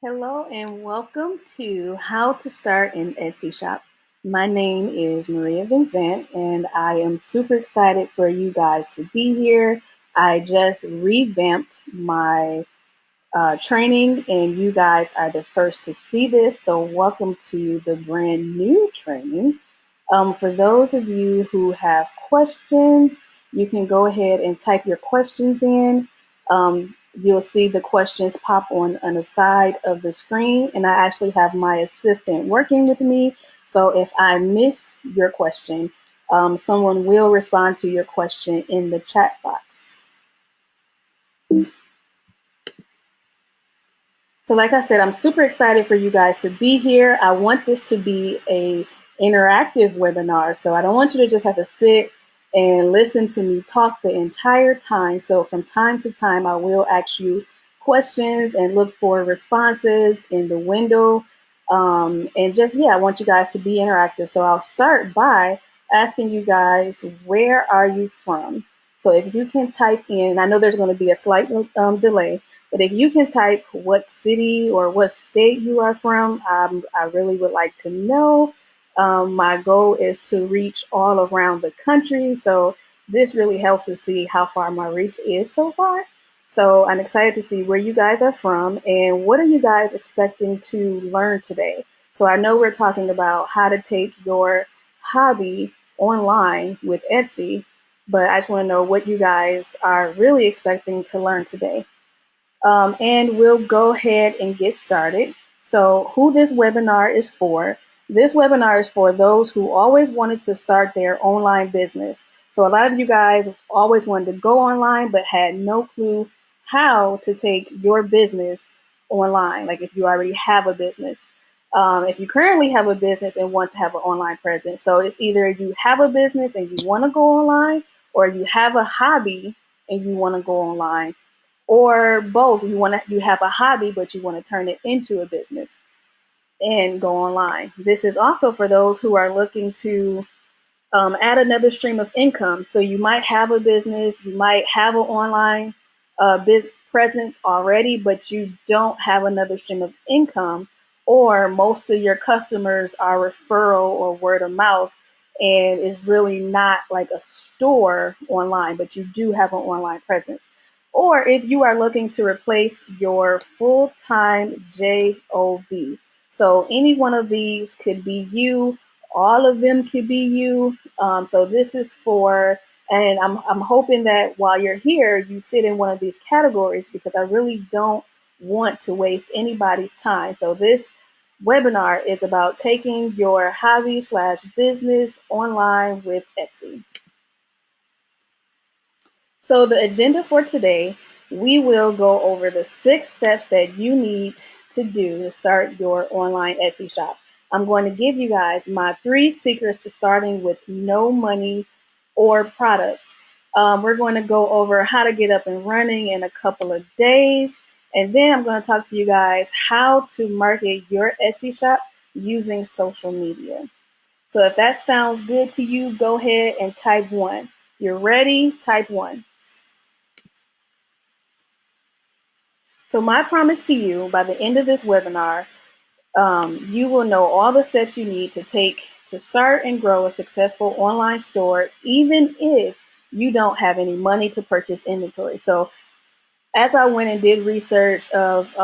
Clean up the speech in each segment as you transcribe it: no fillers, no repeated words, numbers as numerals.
Hello and welcome to How to Start an Etsy Shop. My name is Maria Vincent and I am super excited for you guys to be here. I just revamped my training and you guys are the first to see this, so welcome to the brand new training. For those of you who have questions, you can go ahead and type your questions in. You'll see the questions pop on the side of the screen, and I actually have my assistant working with me. So if I miss your question, someone will respond to your question in the chat box. So like I said, I'm super excited for you guys to be here. I want this to be a interactive webinar. So I don't want you to just have to sit and listen to me talk the entire time. So from time to time, I will ask you questions and look for responses in the window. I want you guys to be interactive. So I'll start by asking you guys, where are you from? So if you can type in, I know there's going to be a slight delay, but if you can type what city or what state you are from, I really would like to know. My goal is to reach all around the country, so this really helps to see how far my reach is so far. So I'm excited to see where you guys are from and what are you guys expecting to learn today. So I know we're talking about how to take your hobby online with Etsy, but I just want to know what you guys are really expecting to learn today. And we'll go ahead and get started. So who this webinar is for? This webinar is for those who always wanted to start their online business. So a lot of you guys always wanted to go online but had no clue how to take your business online, like if you already have a business. If you currently have a business and want to have an online presence. So it's either you have a business and you want to go online, or you have a hobby and you want to go online, or both. You have a hobby but you want to turn it into a business and go online. This is also for those who are looking to add another stream of income. So you might have a business, you might have an online presence already, but you don't have another stream of income, or most of your customers are referral or word of mouth, and it's really not like a store online, but you do have an online presence. Or if you are looking to replace your full-time job. So any one of these could be you. All of them could be you. So this is for, and I'm hoping that while you're here, you fit in one of these categories, because I really don't want to waste anybody's time. So this webinar is about taking your hobby / business online with Etsy. So the agenda for today, we will go over the 6 steps that you need to do to start your online Etsy shop. I'm going to give you guys my 3 secrets to starting with no money or products. We're going to go over how to get up and running in a couple of days. And then I'm going to talk to you guys how to market your Etsy shop using social media. So if that sounds good to you, go ahead and type 1. You're ready? Type 1. So my promise to you, by the end of this webinar, you will know all the steps you need to take to start and grow a successful online store, even if you don't have any money to purchase inventory. So as I went and did research of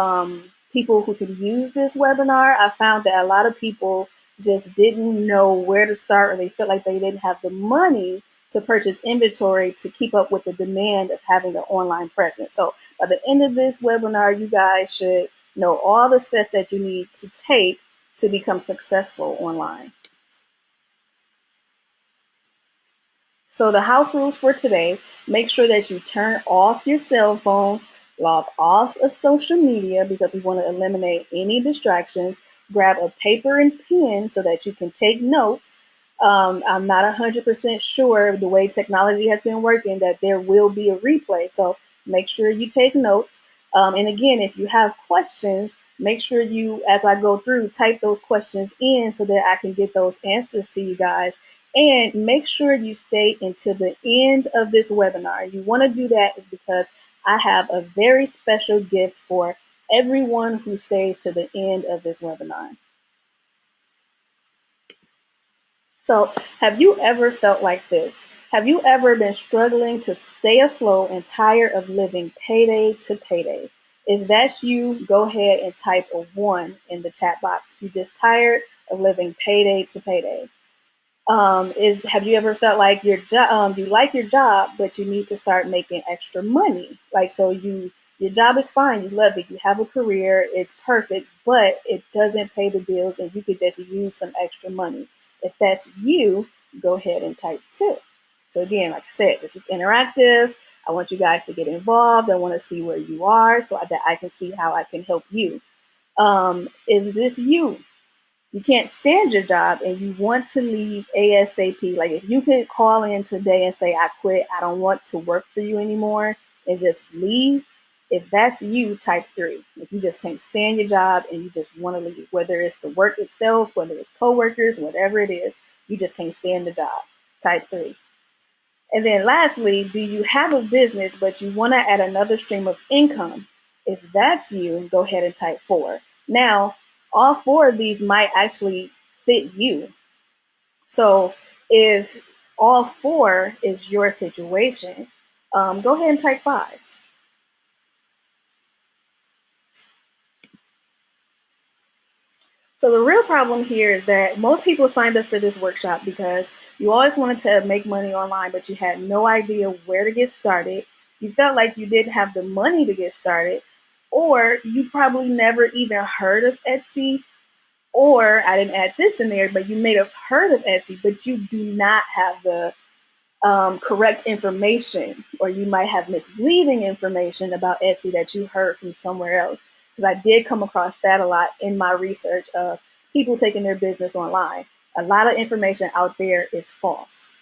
people who could use this webinar, I found that a lot of people just didn't know where to start, or they felt like they didn't have the money to purchase inventory to keep up with the demand of having an online presence. So by the end of this webinar, you guys should know all the steps that you need to take to become successful online. So the house rules for today: make sure that you turn off your cell phones, log off of social media, because we want to eliminate any distractions. Grab a paper and pen so that you can take notes. I'm not 100% sure, the way technology has been working, that there will be a replay. So make sure you take notes. And again, if you have questions, make sure you, as I go through, type those questions in so that I can get those answers to you guys. And make sure you stay until the end of this webinar. You want to do that is because I have a very special gift for everyone who stays to the end of this webinar. So, have you ever felt like this? Have you ever been struggling to stay afloat and tired of living payday to payday? If that's you, go ahead and type a 1 in the chat box. You're just tired of living payday to payday. Have you ever felt like you like your job, but you need to start making extra money? Like, so your job is fine, you love it, you have a career, it's perfect, but it doesn't pay the bills and you could just use some extra money. If that's you, go ahead and type 2. So again, like I said, this is interactive. I want you guys to get involved. I want to see where you are so that I can see how I can help you. Is this you? You can't stand your job and you want to leave ASAP. Like, if you could call in today and say, I quit, I don't want to work for you anymore, and just leave. If that's you, type 3. If you just can't stand your job and you just want to leave, whether it's the work itself, whether it's coworkers, whatever it is, you just can't stand the job, type 3. And then lastly, do you have a business but you want to add another stream of income? If that's you, go ahead and type 4. Now, all 4 of these might actually fit you. So if all 4 is your situation, go ahead and type 5. So the real problem here is that most people signed up for this workshop because you always wanted to make money online, but you had no idea where to get started. You felt like you didn't have the money to get started, or you probably never even heard of Etsy, or I didn't add this in there, but you may have heard of Etsy, but you do not have the correct information, or you might have misleading information about Etsy that you heard from somewhere else. Because I did come across that a lot in my research of people taking their business online. A lot of information out there is false.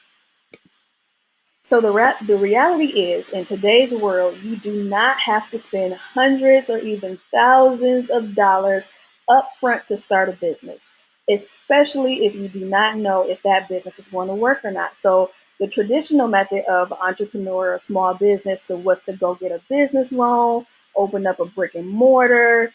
So the reality is, in today's world, you do not have to spend hundreds or even thousands of dollars upfront to start a business, especially if you do not know if that business is going to work or not. So the traditional method of entrepreneur or small business was to go get a business loan, open up a brick and mortar,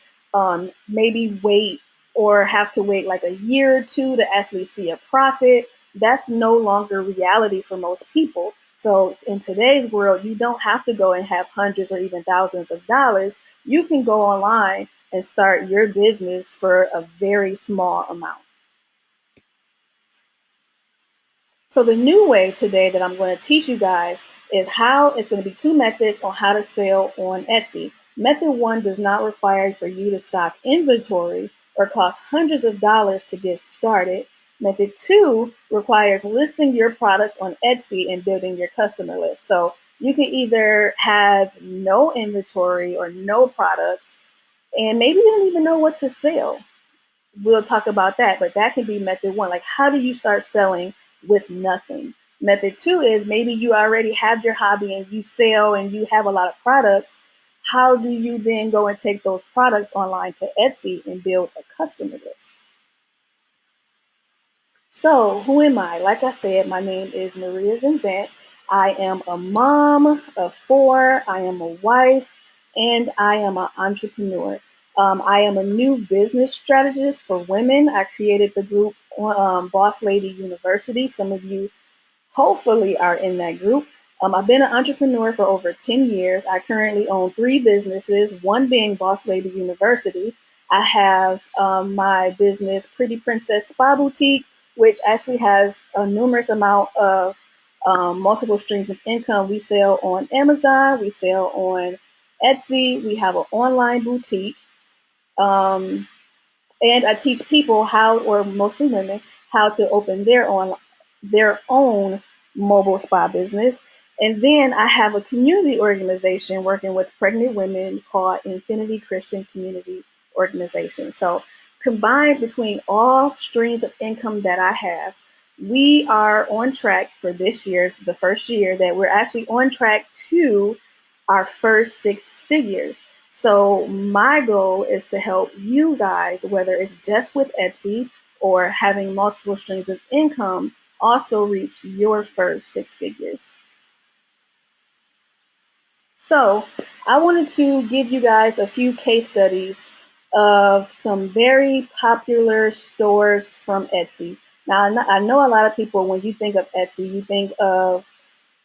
maybe wait or have to wait like a year or two to actually see a profit. That's no longer reality for most people. So in today's world, you don't have to go and have hundreds or even thousands of dollars. You can go online and start your business for a very small amount. So the new way today that I'm going to teach you guys is how it's going to be 2 methods on how to sell on Etsy. Method 1 does not require for you to stock inventory or cost hundreds of dollars to get started. Method 2 requires listing your products on Etsy and building your customer list. So you can either have no inventory or no products, and maybe you don't even know what to sell. We'll talk about that, but that can be method 1. Like, how do you start selling with nothing? Method 2 is maybe you already have your hobby and you sell and you have a lot of products. How do you then go and take those products online to Etsy and build a customer list? So, who am I? Like I said, my name is Maria Vincent. I am a mom of 4, I am a wife, and I am an entrepreneur. I am a new business strategist for women. I created the group Boss Lady University. Some of you hopefully are in that group. I've been an entrepreneur for over 10 years. I currently own 3 businesses, one being Boss Lady University. I have my business, Pretty Princess Spa Boutique, which actually has a numerous amount of multiple streams of income. We sell on Amazon, we sell on Etsy, we have an online boutique. And I teach people how, or mostly women, how to open their own mobile spa business. And then I have a community organization working with pregnant women called Infinity Christian Community Organization. So combined between all streams of income that I have, we are on track for this year. It's the first year that we're actually on track to our first 6 figures. So my goal is to help you guys, whether it's just with Etsy or having multiple streams of income, also reach your first 6 figures. So I wanted to give you guys a few case studies of some very popular stores from Etsy. Now, I know a lot of people, when you think of Etsy, you think of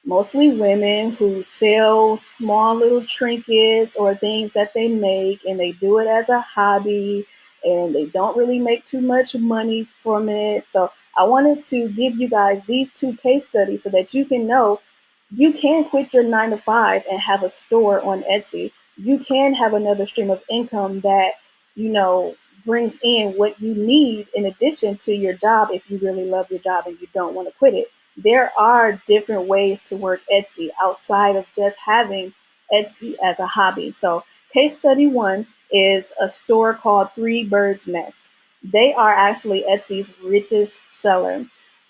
mostly women who sell small little trinkets or things that they make, and they do it as a hobby, and they don't really make too much money from it. So I wanted to give you guys these two case studies so that you can know you can quit your 9 to 5 and have a store on Etsy. You can have another stream of income that, you know, brings in what you need in addition to your job if you really love your job and you don't want to quit it. There are different ways to work Etsy outside of just having Etsy as a hobby. So, case study one is a store called Three Birds Nest. They are actually Etsy's richest seller.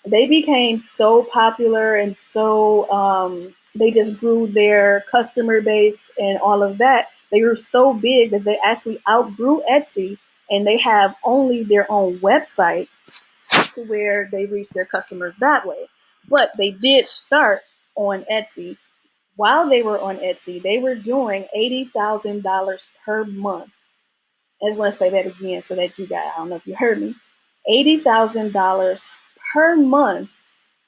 They became so popular and so they just grew their customer base and all of that. They were so big that they actually outgrew Etsy, and they have only their own website to where they reach their customers that way. But they did start on Etsy. While they were on Etsy, they were doing $80,000 per month. I just want to say that again so that you guys, I don't know if you heard me, $80,000 per month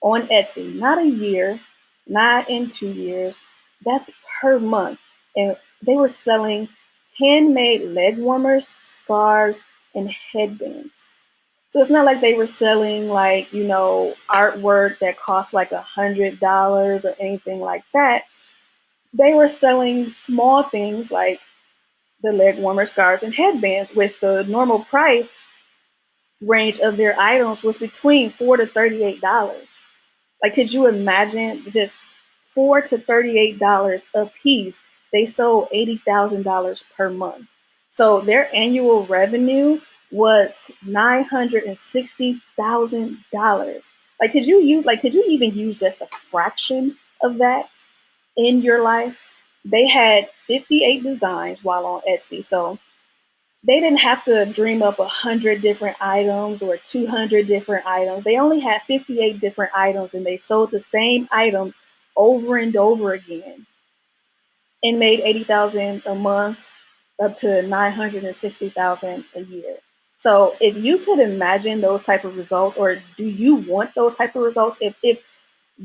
on Etsy, not a year, not in 2 years. That's per month. And they were selling handmade leg warmers, scarves, and headbands. So it's not like they were selling like, artwork that cost like $100 or anything like that. They were selling small things like the leg warmer, scarves, and headbands, which the normal price range of their items was between $4 to $38. Like, could you imagine just $4 to $38 a piece? They sold $80,000 per month. So their annual revenue was $960,000. Could you even use just a fraction of that in your life? They had 58 designs while on Etsy. So they didn't have to dream up 100 different items or 200 different items. They only had 58 different items, and they sold the same items over and over again and made 80,000 a month up to 960,000 a year. So if you could imagine those type of results, or do you want those type of results? If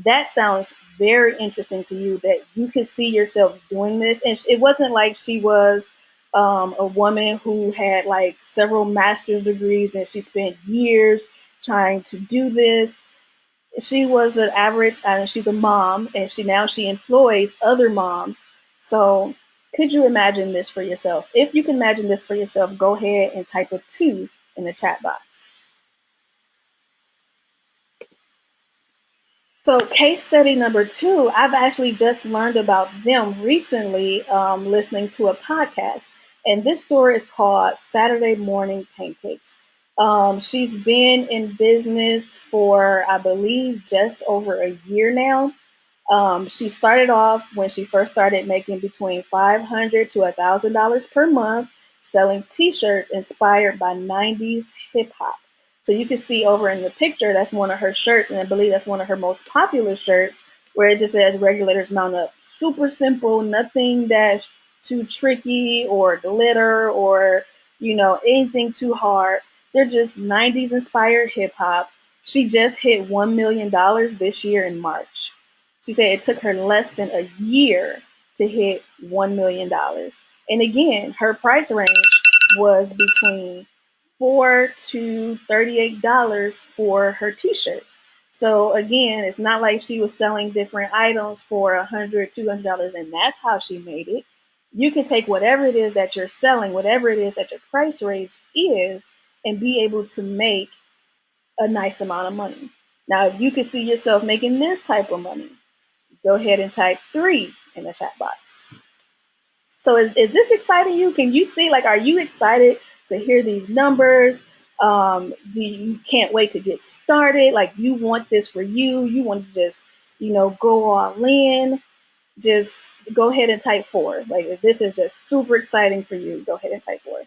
that sounds very interesting to you, that you could see yourself doing this. And it wasn't like she was a woman who had like several master's degrees and she spent years trying to do this. She was an average, and she's a mom, and she employs other moms. So could you imagine this for yourself? If you can imagine this for yourself, go ahead and type a 2 in the chat box. So, case study number two, I've actually just learned about them recently, listening to a podcast. And this store is called Saturday Morning Pancakes. She's been in business for, I believe, just over a year now. She started off when she first started making between $500 to $1,000 per month, selling T-shirts inspired by '90s hip hop. So you can see over in the picture, that's one of her shirts, and I believe that's one of her most popular shirts, where it just says "Regulators Mount Up." Super simple, nothing that's too tricky or glitter or anything too hard. They're just '90s inspired hip hop. She just hit $1 million this year in March. She said it took her less than a year to hit $1 million. And again, her price range was between $4 to $38 for her t-shirts. So again, it's not like she was selling different items for $100, $200, and that's how she made it. You can take whatever it is that you're selling, whatever it is that your price range is, and be able to make a nice amount of money. Now, if you can see yourself making this type of money, go ahead and type 3 in the chat box. So is this exciting you? Can you see, like, are you excited to hear these numbers? Do you can't wait to get started? Like, you want this for you? You want to just, go all in? Just go ahead and type 4. Like, if this is just super exciting for you, go ahead and type 4.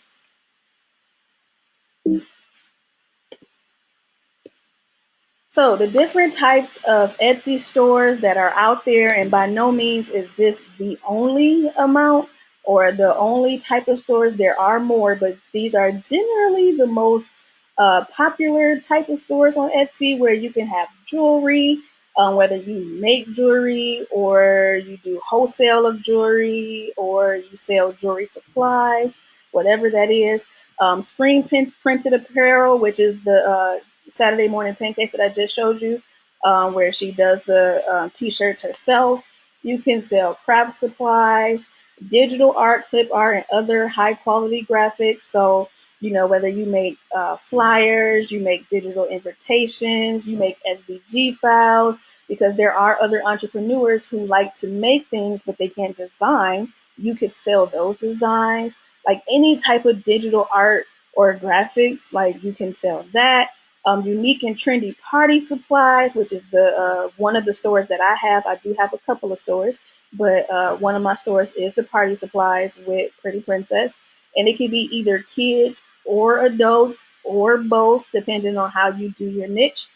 So the different types of Etsy stores that are out there, and by no means is this the only amount or the only type of stores. There are more, but these are generally the most popular type of stores on Etsy where you can have jewelry, whether you make jewelry or you do wholesale of jewelry or you sell jewelry supplies, whatever that is. Screen printed apparel, which is the Saturday Morning Pancakes that I just showed you, where she does the t-shirts herself. You can sell craft supplies, digital art, clip art, and other high quality graphics. So, whether you make flyers, you make digital invitations, you make SVG files, because there are other entrepreneurs who like to make things, but they can't design. You could sell those designs. Like any type of digital art or graphics, like you can sell that. Unique and trendy party supplies, which is the one of the stores that I have. I do have a couple of stores, but one of my stores is the party supplies with Pretty Princess, and it can be either kids or adults or both, depending on how you do your niche.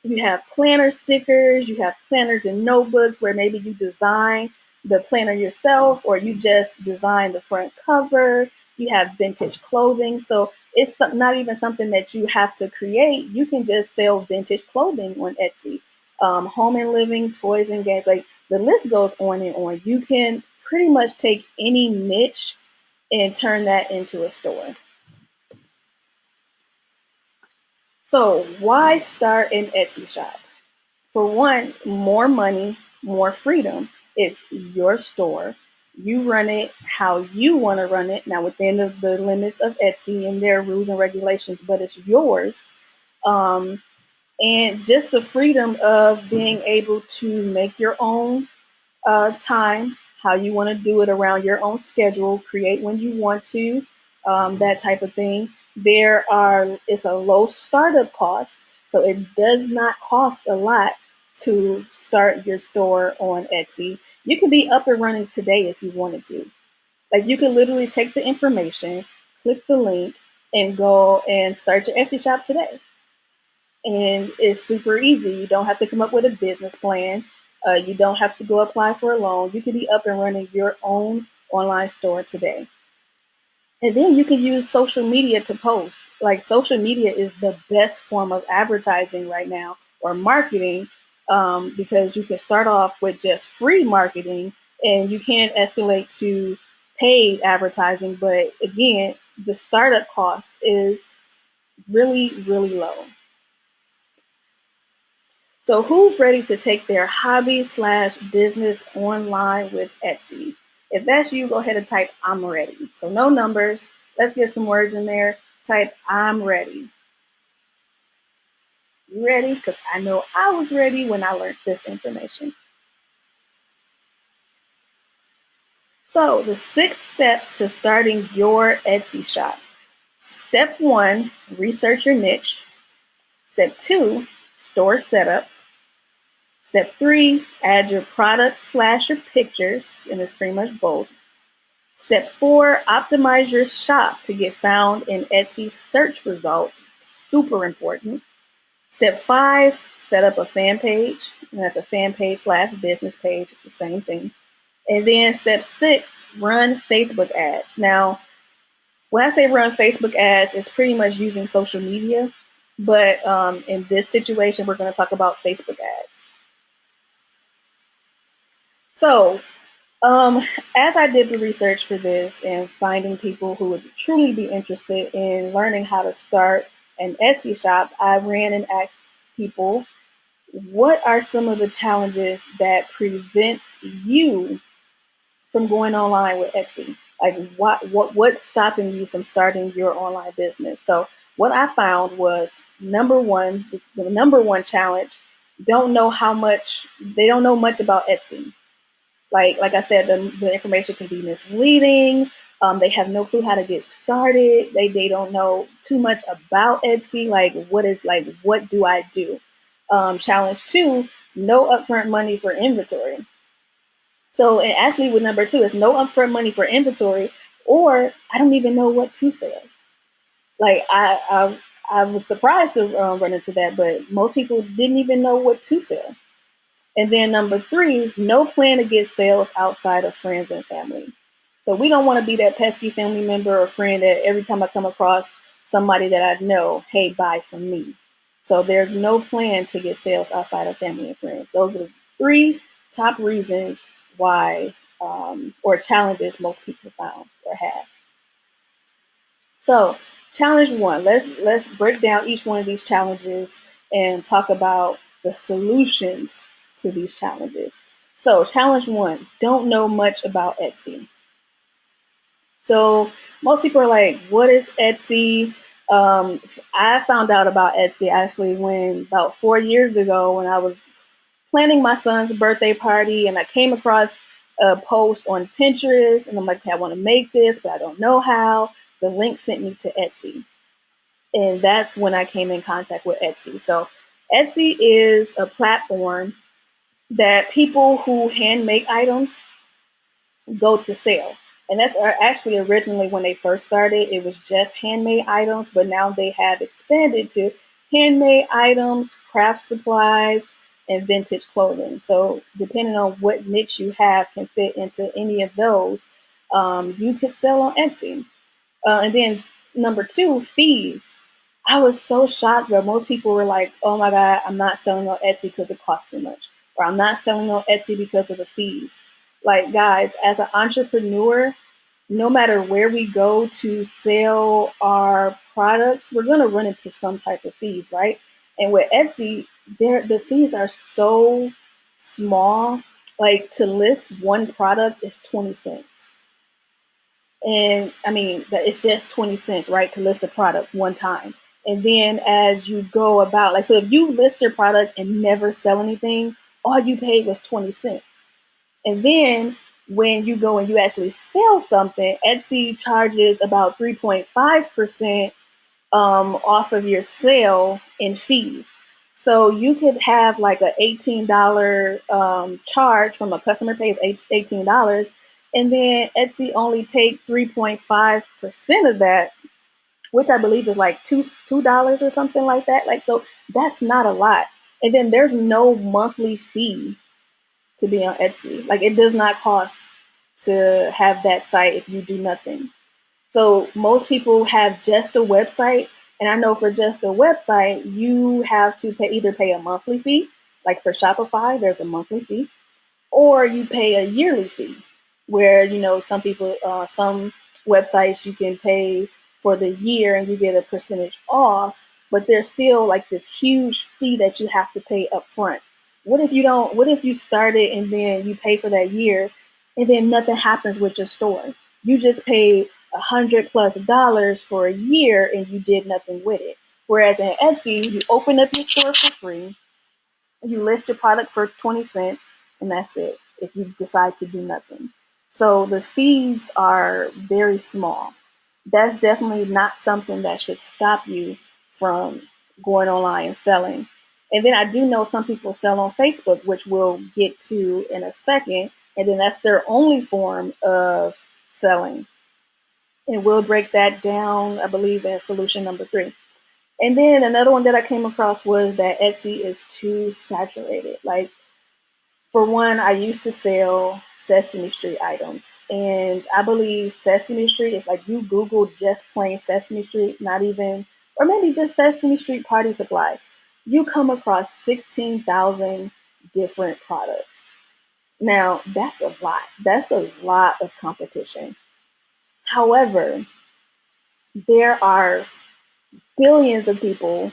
You have planner stickers, you have planners and notebooks where maybe you design the planner yourself or you just design the front cover. You have vintage clothing. So it's not even something that you have to create. You can just sell vintage clothing on Etsy. Home and living, toys and games, like the list goes on and on. You can pretty much take any niche and turn that into a store. So why start an Etsy shop? For one, more money, more freedom. It's your store. You run it how you want to run it. Now, within the limits of Etsy and their rules and regulations, but it's yours. Um, and just the freedom of being able to make your own time, how you want to do it around your own schedule, create when you want to, that type of thing. It's a low startup cost, so it does not cost a lot to start your store on Etsy. You can be up and running today if you wanted to. Like you can literally take the information, click the link, and go and start your Etsy shop today, and it's super easy. You don't have to come up with a business plan. You don't have to go apply for a loan. You can be up and running your own online store today. And then you can use social media to post. Like social media is the best form of advertising right now or marketing, because you can start off with just free marketing and you can escalate to paid advertising. But again, the startup cost is really, really low. So who's ready to take their hobby/business online with Etsy? If that's you, go ahead and type I'm ready. So no numbers. Let's get some words in there. Type I'm ready. You ready? Because I know I was ready when I learned this information. So the 6 steps to starting your Etsy shop. Step 1, research your niche. Step 2, store setup. Step 3, add your products/your pictures, and it's pretty much both. Step 4, optimize your shop to get found in Etsy search results. Super important. Step 5, set up a fan page. And that's a fan page/business page. It's the same thing. And then step 6, run Facebook ads. Now, when I say run Facebook ads, it's pretty much using social media. But in this situation, we're going to talk about Facebook ads. So as I did the research for this and finding people who would truly be interested in learning how to start an Etsy shop, I ran and asked people, what are some of the challenges that prevents you from going online with Etsy? Like what's stopping you from starting your online business? So what I found was the number one challenge, they don't know much about Etsy. Like I said, the information can be misleading. They have no clue how to get started. They don't know too much about Etsy. What do I do? Challenge 2, no upfront money for inventory. So and actually with number 2 is no upfront money for inventory, or I don't even know what to sell. Like I was surprised to run into that, but most people didn't even know what to sell. And then number three, no plan to get sales outside of friends and family. So we don't want to be that pesky family member or friend that every time I come across somebody that I know, hey, buy from me. So there's no plan to get sales outside of family and friends. Those are the three top reasons why, or challenges most people found or have. So challenge one, let's break down each one of these challenges and talk about the solutions to these challenges. So challenge one, don't know much about Etsy. So most people are like, what is Etsy? I found out about Etsy actually when about 4 years ago when I was planning my son's birthday party and I came across a post on Pinterest and I'm like, okay, I want to make this, but I don't know how. The link sent me to Etsy. And that's when I came in contact with Etsy. So Etsy is a platform that people who hand make items go to sale. And that's actually originally when they first started, it was just handmade items, but now they have expanded to handmade items, craft supplies, and vintage clothing. So depending on what niche you have can fit into any of those, you could sell on Etsy. And then number two, fees. I was so shocked that most people were like, oh my God, I'm not selling on Etsy because it costs too much. Or I'm not selling on Etsy because of the fees. Like, guys, as an entrepreneur, no matter where we go to sell our products, we're going to run into some type of fees, right? And with Etsy, the fees are so small. Like, to list one product is 20 cents. And I mean, it's just 20 cents, right, to list a product one time. And then as you go about, like, so if you list your product and never sell anything, all you paid was 20 cents. And then when you go and you actually sell something, Etsy charges about 3.5% off of your sale in fees. So you could have like a $18 charge from a customer pays $18, and then Etsy only take 3.5% of that, which I believe is like $2 or something like that. Like, so that's not a lot. And then there's no monthly fee to be on Etsy. Like, it does not cost to have that site if you do nothing. So most people have just a website, and I know for just a website, you have to either pay a monthly fee, like for Shopify, there's a monthly fee, or you pay a yearly fee, where some people, some websites you can pay for the year and you get a percentage off, but there's still like this huge fee that you have to pay up front. What if you don't? What if you start it and then you pay for that year, and then nothing happens with your store? You just paid $100+ for a year and you did nothing with it. Whereas in Etsy, you open up your store for free, you list your product for 20 cents, and that's it if you decide to do nothing. So the fees are very small. That's definitely not something that should stop you from going online and selling. And then I do know some people sell on Facebook, which we'll get to in a second. And then that's their only form of selling. And we'll break that down, I believe, in solution number three. And then another one that I came across was that Etsy is too saturated. Like, for one, I used to sell Sesame Street items, and I believe Sesame Street, if like you Google just plain Sesame Street, not even, or maybe just Sesame Street party supplies, you come across 16,000 different products. Now, that's a lot. That's a lot of competition. However, there are billions of people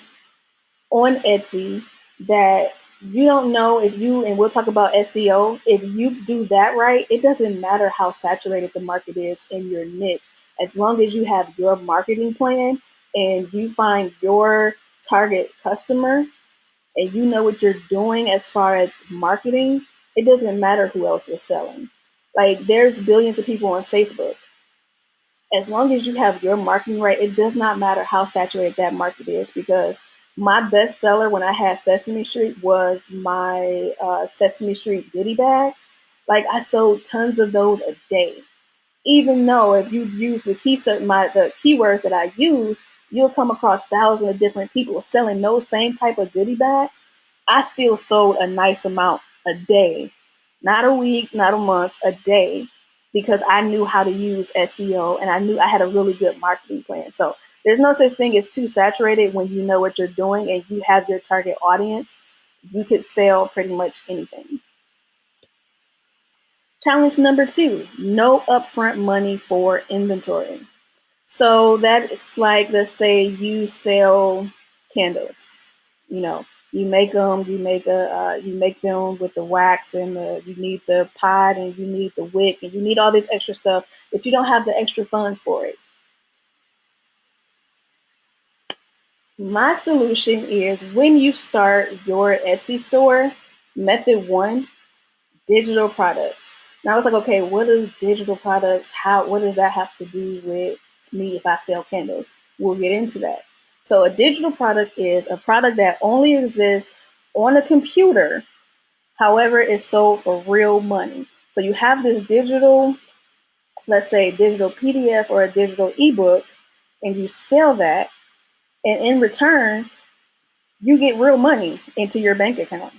on Etsy that you don't know if you, and we'll talk about SEO, if you do that right, it doesn't matter how saturated the market is in your niche. As long as you have your marketing plan and you find your target customer and you know what you're doing as far as marketing, it doesn't matter who else is selling. Like, there's billions of people on Facebook. As long as you have your marketing right, it does not matter how saturated that market is, because my best seller when I had Sesame Street was my Sesame Street goodie bags. Like, I sold tons of those a day. Even though if you use the keywords that I use, you'll come across thousands of different people selling those same type of goodie bags. I still sold a nice amount a day, not a week, not a month, a day, because I knew how to use SEO and I knew I had a really good marketing plan. So there's no such thing as too saturated when you know what you're doing and you have your target audience. You could sell pretty much anything. Challenge number 2, no upfront money for inventory. So that is like, let's say you sell candles. You know, you make them, you make them with the wax and you need the pot and you need the wick and you need all this extra stuff, but you don't have the extra funds for it. My solution is when you start your Etsy store, method 1, digital products. Now it's like, okay, what is digital products? What does that have to do with me if I sell candles? We'll get into that. So a digital product is a product that only exists on a computer, however, it's sold for real money. So you have this digital, let's say digital PDF or a digital ebook, and you sell that, and in return, you get real money into your bank account.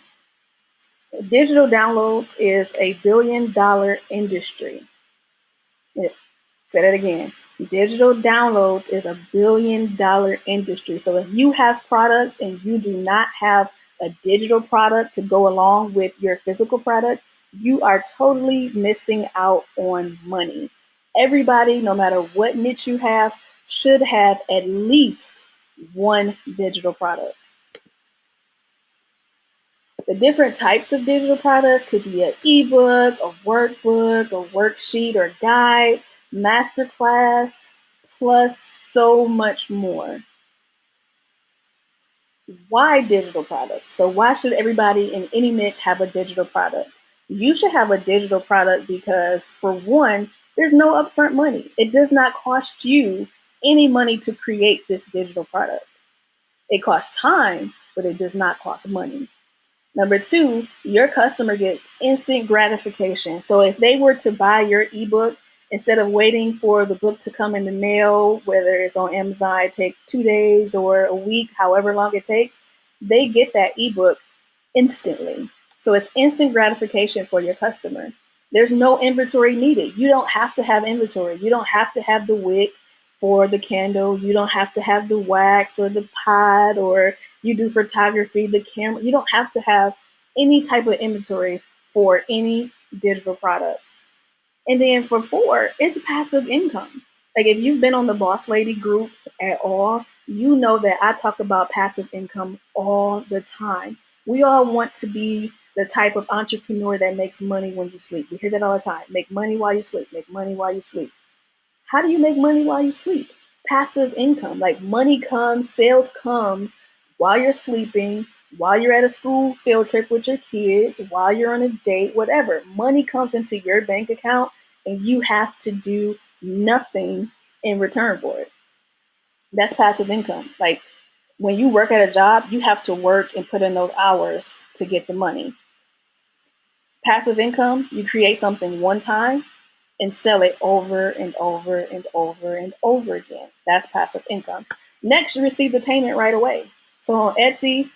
Digital downloads is $1 billion industry. Yeah, say that again. Digital downloads is $1 billion industry. So if you have products and you do not have a digital product to go along with your physical product, you are totally missing out on money. Everybody, no matter what niche you have, should have at least one digital product. The different types of digital products could be an ebook, a workbook, a worksheet or guide, masterclass, plus so much more. Why digital products? So why should everybody in any niche have a digital product? You should have a digital product because, for one, there's no upfront money. It does not cost you any money to create this digital product. It costs time, but it does not cost money. Number 2, your customer gets instant gratification. So if they were to buy your ebook, instead of waiting for the book to come in the mail, whether it's on Amazon, it take 2 days or a week, however long it takes, they get that ebook instantly. So it's instant gratification for your customer. There's no inventory needed. You don't have to have inventory. You don't have to have the wick for the candle. You don't have to have the wax or the pot, or you do photography, the camera. You don't have to have any type of inventory for any digital products. And then for 4, it's passive income. Like if you've been on the Boss Lady group at all, you know that I talk about passive income all the time. We all want to be the type of entrepreneur that makes money when you sleep. We hear that all the time. Make money while you sleep. Make money while you sleep. How do you make money while you sleep? Passive income, like money comes, sales comes while you're sleeping, while you're at a school field trip with your kids, while you're on a date, whatever. Money comes into your bank account and you have to do nothing in return for it. That's passive income. Like when you work at a job, you have to work and put in those hours to get the money. Passive income, you create something one time and sell it over and over and over and over again. That's passive income. Next, you receive the payment right away. So on Etsy,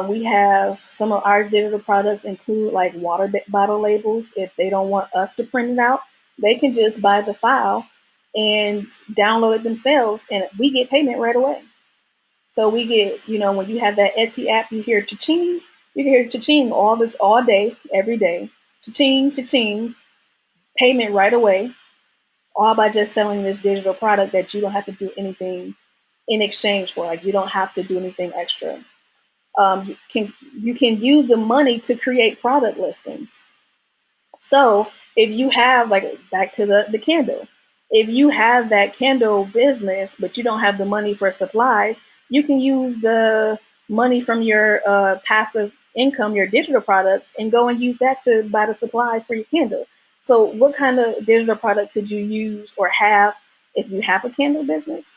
we have some of our digital products include like water bottle labels. If they don't want us to print it out, they can just buy the file and download it themselves, and we get payment right away. So we get, when you have that Etsy app, you hear cha-ching. You can hear cha-ching all day, every day. Cha-ching, cha-ching, payment right away, all by just selling this digital product that you don't have to do anything in exchange for. Like you don't have to do anything extra. You can use the money to create product listings. So if you have, like, back to the candle, if you have that candle business, but you don't have the money for supplies, you can use the money from your passive income, your digital products, and go and use that to buy the supplies for your candle. So what kind of digital product could you use or have if you have a candle business?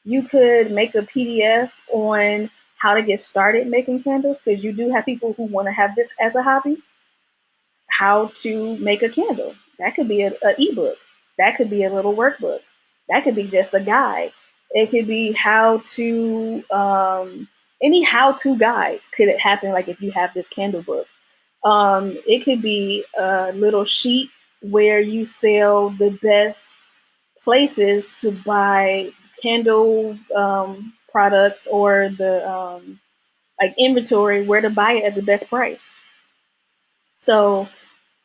You could make a PDF on how to get started making candles, because you do have people who want to have this as a hobby. How to make a candle. That could be an ebook. That could be a little workbook. That could be just a guide. It could be how to any how-to guide could it happen, like if you have this Kindle book. It could be a little sheet where you sell the best places to buy Kindle products, or the like inventory where to buy it at the best price. So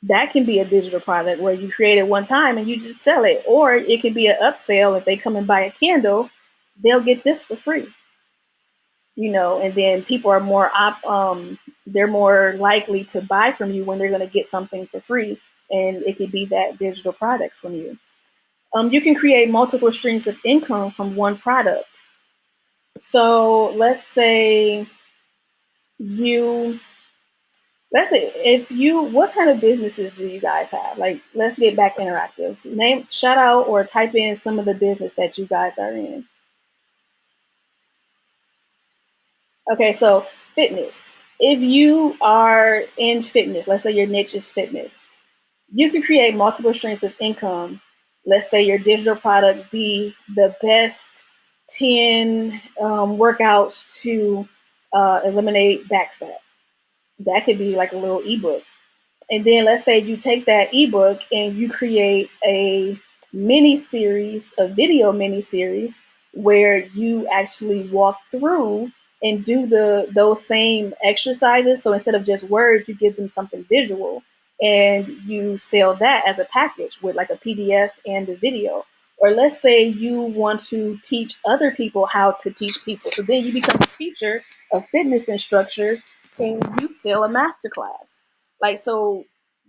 that can be a digital product where you create it one time and you just sell it, or it could be an upsell. If they come and buy a candle, they'll get this for free, and then people are they're more likely to buy from you when they're going to get something for free, and it could be that digital product from you. You can create multiple streams of income from one product. So you let's say if you what kind of businesses do you guys have? Like, let's get back interactive. Name, shout out, or type in some of the business that you guys are in. Okay, so fitness. If you are in fitness, let's say your niche is fitness, you can create multiple streams of income. Let's say your digital product be the best 10 workouts to eliminate back fat. That could be like a little ebook. And then let's say you take that ebook and you create a mini series, a video mini series, where you actually walk through and do those same exercises. So instead of just words, you give them something visual, and you sell that as a package with like a PDF and the video. Or let's say you want to teach other people how to teach people. So then you become a teacher of fitness instructors and you sell a masterclass. Like, so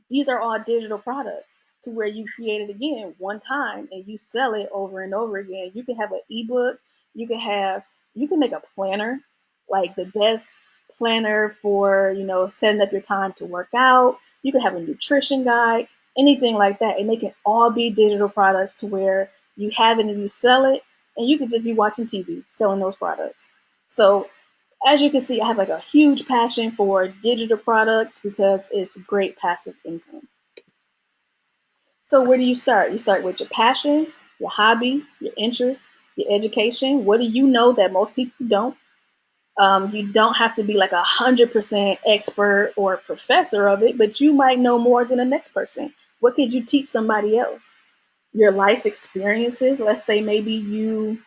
these are all digital products to where you create it again one time and you sell it over and over again. You can have an ebook, you can have you can make a planner, like the best planner for, setting up your time to work out. You can have a nutrition guide, anything like that. And they can all be digital products to where you have it and you sell it, and you could just be watching TV selling those products. So as you can see, I have like a huge passion for digital products because it's great passive income. So where do you start? You start with your passion, your hobby, your interest, your education. What do you know that most people don't? You don't have to be like 100% expert or professor of it, but you might know more than the next person. What could you teach somebody else? Your life experiences. Let's say maybe you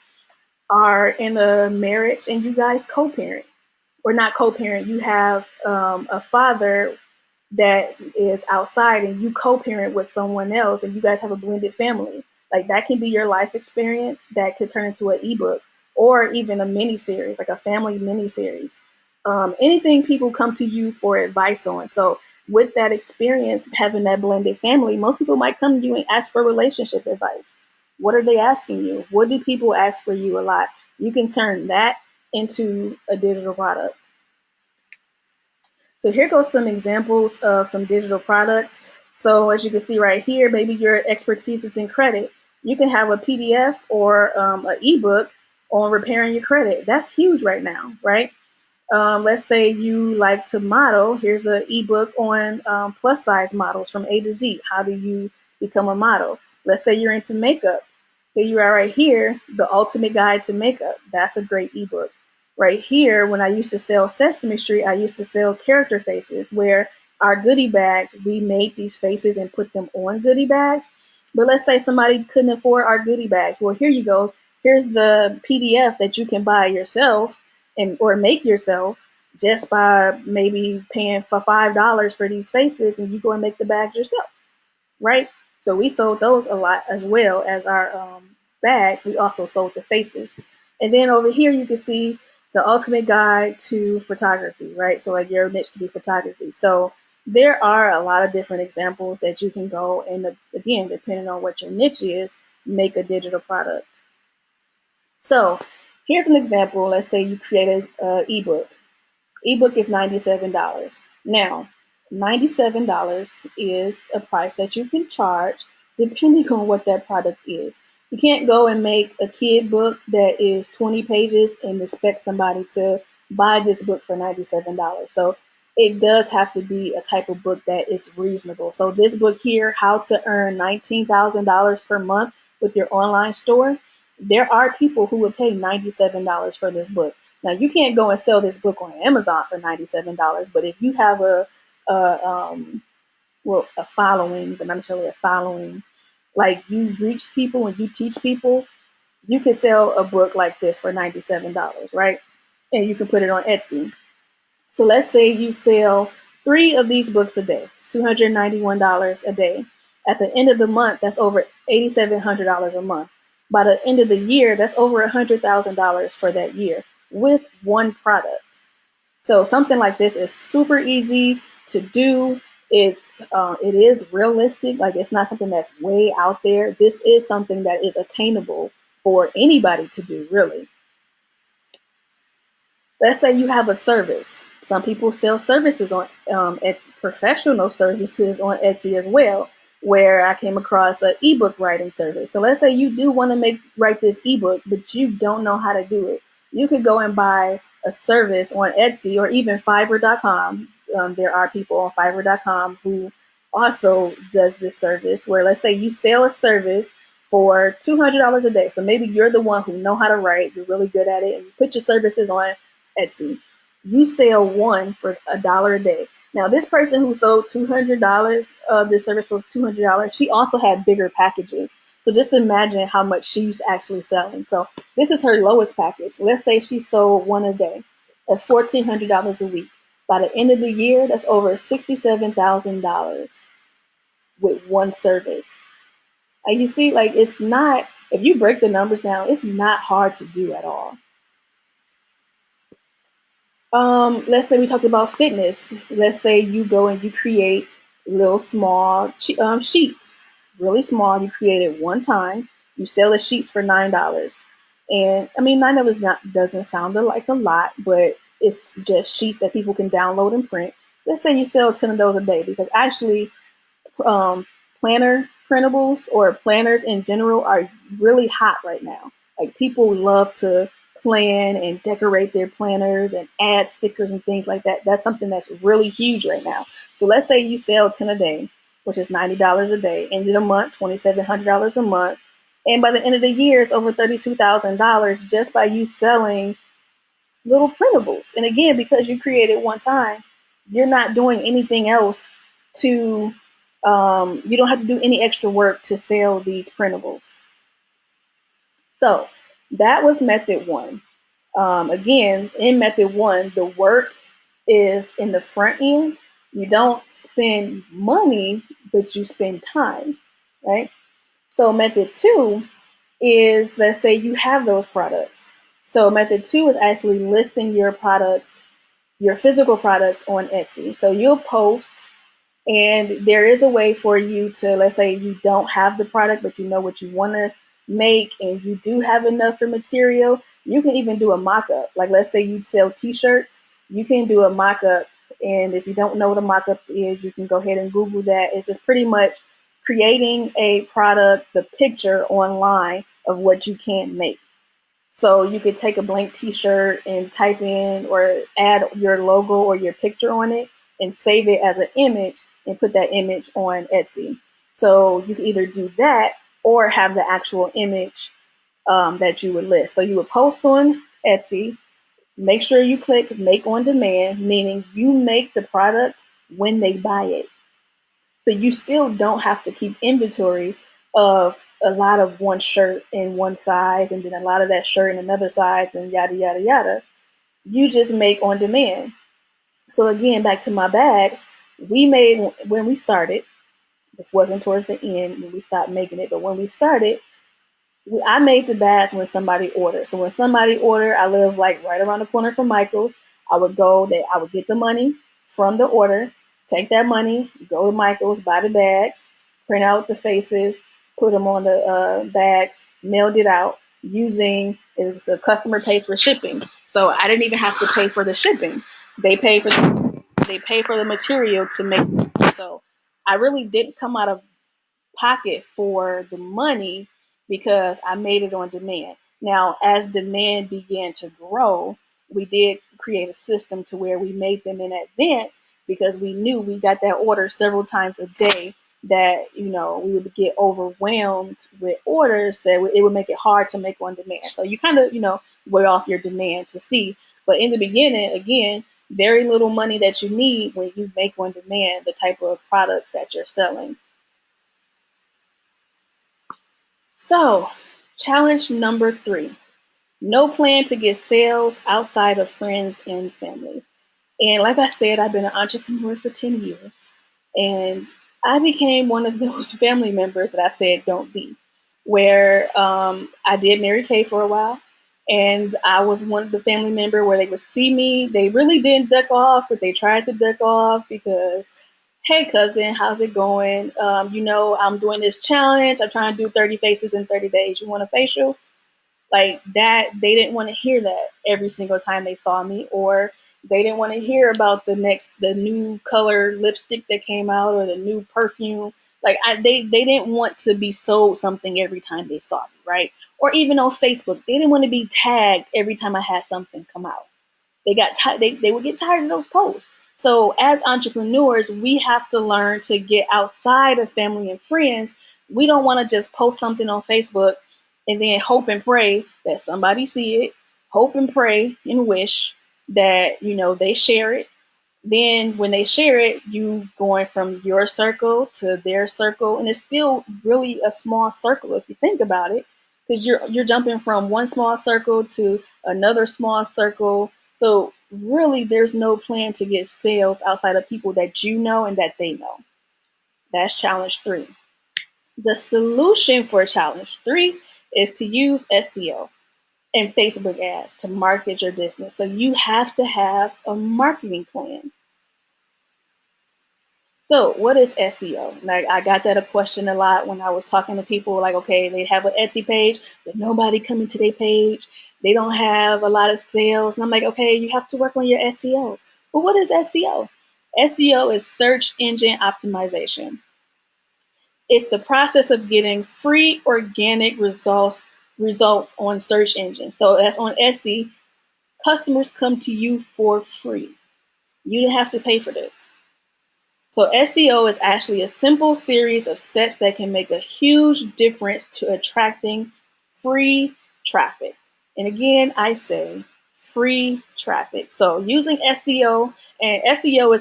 are in a marriage and you guys co-parent, or not co-parent, you have a father that is outside and you co-parent with someone else and you guys have a blended family. Like, that can be your life experience that could turn into an ebook, or even a mini series, like a family mini series. Anything people come to you for advice on. So with that experience, having that blended family, most people might come to you and ask for relationship advice. What are they asking you? What do people ask for you a lot? You can turn that into a digital product. So here goes some examples of some digital products. So as you can see right here, maybe your expertise is in credit. You can have a PDF or an ebook on repairing your credit. That's huge right now, right? Let's say you like to model. Here's an ebook on plus size models from A to Z. How do you become a model? Let's say you're into makeup. Here you are right here, the ultimate guide to makeup. That's a great ebook. Right here, when I used to sell Sesame Street, I used to sell character faces, where our goodie bags, we made these faces and put them on goodie bags. But let's say somebody couldn't afford our goodie bags. Well, here you go. Here's the PDF that you can buy yourself and or make yourself, just by maybe paying for $5 for these faces, and you go and make the bags yourself, right? So we sold those a lot, as well as our bags. We also sold the faces. And then over here you can see the ultimate guide to photography, right? So like your niche could be photography. So there are a lot of different examples that you can go and, again, depending on what your niche is, make a digital product. So here's an example. Let's say you created an ebook. Ebook is $97. Now, $97 is a price that you can charge depending on what that product is. You can't go and make a kid book that is 20 pages and expect somebody to buy this book for $97. So it does have to be a type of book that is reasonable. So this book here, How to Earn $19,000 per month with Your Online Store, There are people who would pay $97 for this book. Now you can't go and sell this book on Amazon for $97, but if you have a well, a following, but not necessarily a following, like you reach people and you teach people, you can sell a book like this for $97, right? And you can put it on Etsy. So let's say you sell 3 of these books a day. It's $291 a day. At the end of the month, that's over $8,700 a month. By the end of the year, that's over $100,000 for that year with one product. So something like this is super easy to do. It is realistic. Like it's not something that's way out there. This is something that is attainable for anybody to do, really. Let's say you have a service. Some people sell services on it's professional services on Etsy as well, where I came across an ebook writing service. So let's say you do want to write this ebook, but you don't know how to do it. You could go and buy a service on Etsy or even Fiverr.com. There are people on Fiverr.com who also does this service where let's say you sell a service for $200 a day. So maybe you're the one who know how to write, you're really good at it, and you put your services on Etsy. You sell one for $1 a day. Now, this person who sold $200 of this service for $200, she also had bigger packages. So just imagine how much she's actually selling. So this is her lowest package. Let's say she sold one a day. That's $1,400 a week. By the end of the year, that's over $67,000 with one service. Like you see, like it's not, if you break the numbers down, it's not hard to do at all. Let's say we talked about fitness. Let's say you go and you create little small sheets, really small. You create it one time. You sell the sheets for $9, and I mean $9 not doesn't sound like a lot, but it's just sheets that people can download and print. Let's say you sell 10 of those a day, because actually um, planner printables or planners in general are really hot right now. Like people love to plan and decorate their planners and add stickers and things like that. That's something that's really huge right now. So let's say you sell 10 a day, which is $90 a day. End of the month, $2,700 a month. And by the end of the year, it's over $32,000 just by you selling little printables. And again, because you created one time, you're not doing anything else to, you don't have to do any extra work to sell these printables. So that was method one. Again, in method one, the work is in the front end. You don't spend money, but you spend time, right? So method two is, let's say you have those products. So method two is actually listing your products, your physical products on Etsy. So you'll post, and there is a way for you to, let's say you don't have the product, but you know what you want to make and you do have enough for material. You can even do a mock-up. Like let's say you sell t-shirts, you can do a mock-up. And if you don't know what a mock-up is, you can go ahead and Google that. It's just pretty much creating a product, the picture online of what you can make. So you could take a blank t-shirt and type in or add your logo or your picture on it and save it as an image and put that image on Etsy. So you can either do that or have the actual image that you would list. So you would post on Etsy, make sure you click make on demand, meaning you make the product when they buy it. So you still don't have to keep inventory of a lot of one shirt in one size and then a lot of that shirt in another size and yada, yada, yada. You just make on demand. So again, back to my bags, we made, when we started, this wasn't towards the end when we stopped making it, but when we started, I made the bags when somebody ordered. So when somebody ordered, I live like right around the corner from Michael's. I would go there, I would get the money from the order, take that money, go to Michael's, buy the bags, print out the faces, put them on the bags, mailed it out using, is the customer pays for shipping. So I didn't even have to pay for the shipping. They pay for the material to make it. So I really didn't come out of pocket for the money because I made it on demand. Now, as demand began to grow, we did create a system to where we made them in advance because we knew we got that order several times a day that, we would get overwhelmed with orders, that it would make it hard to make on demand. So you kind of, weigh off your demand to see. But in the beginning, again, very little money that you need when you make on demand the type of products that you're selling. So, challenge number 3, no plan to get sales outside of friends and family. And like I said, I've been an entrepreneur for 10 years. And I became one of those family members that I said don't be, where I did Mary Kay for a while. And I was one of the family member where they would see me. They really didn't duck off, but they tried to duck off because, hey, cousin, how's it going? I'm doing this challenge. I'm trying to do 30 faces in 30 days. You want a facial? Like that, they didn't want to hear that every single time they saw me, or they didn't want to hear about the new color lipstick that came out or the new perfume. Like they didn't want to be sold something every time they saw me, right? Or even on Facebook, they didn't want to be tagged every time I had something come out. They would get tired of those posts. So as entrepreneurs, we have to learn to get outside of family and friends. We don't want to just post something on Facebook and then hope and pray that somebody see it, hope and pray and wish that they share it. Then when they share it, you going from your circle to their circle, and it's still really a small circle if you think about it, because you're jumping from one small circle to another small circle. So really, there's no plan to get sales outside of people that you know and that they know. That's challenge 3. The solution for challenge 3 is to use SEO and Facebook ads to market your business. So you have to have a marketing plan. So what is SEO? Like I got that a question a lot when I was talking to people, like, okay, they have an Etsy page, but nobody coming to their page. They don't have a lot of sales. And I'm like, okay, you have to work on your SEO. But what is SEO? SEO is search engine optimization. It's the process of getting free organic results on search engines. So that's on Etsy. Customers come to you for free. You didn't have to pay for this. So SEO is actually a simple series of steps that can make a huge difference to attracting free traffic. And again, I say free traffic. So using SEO, and SEO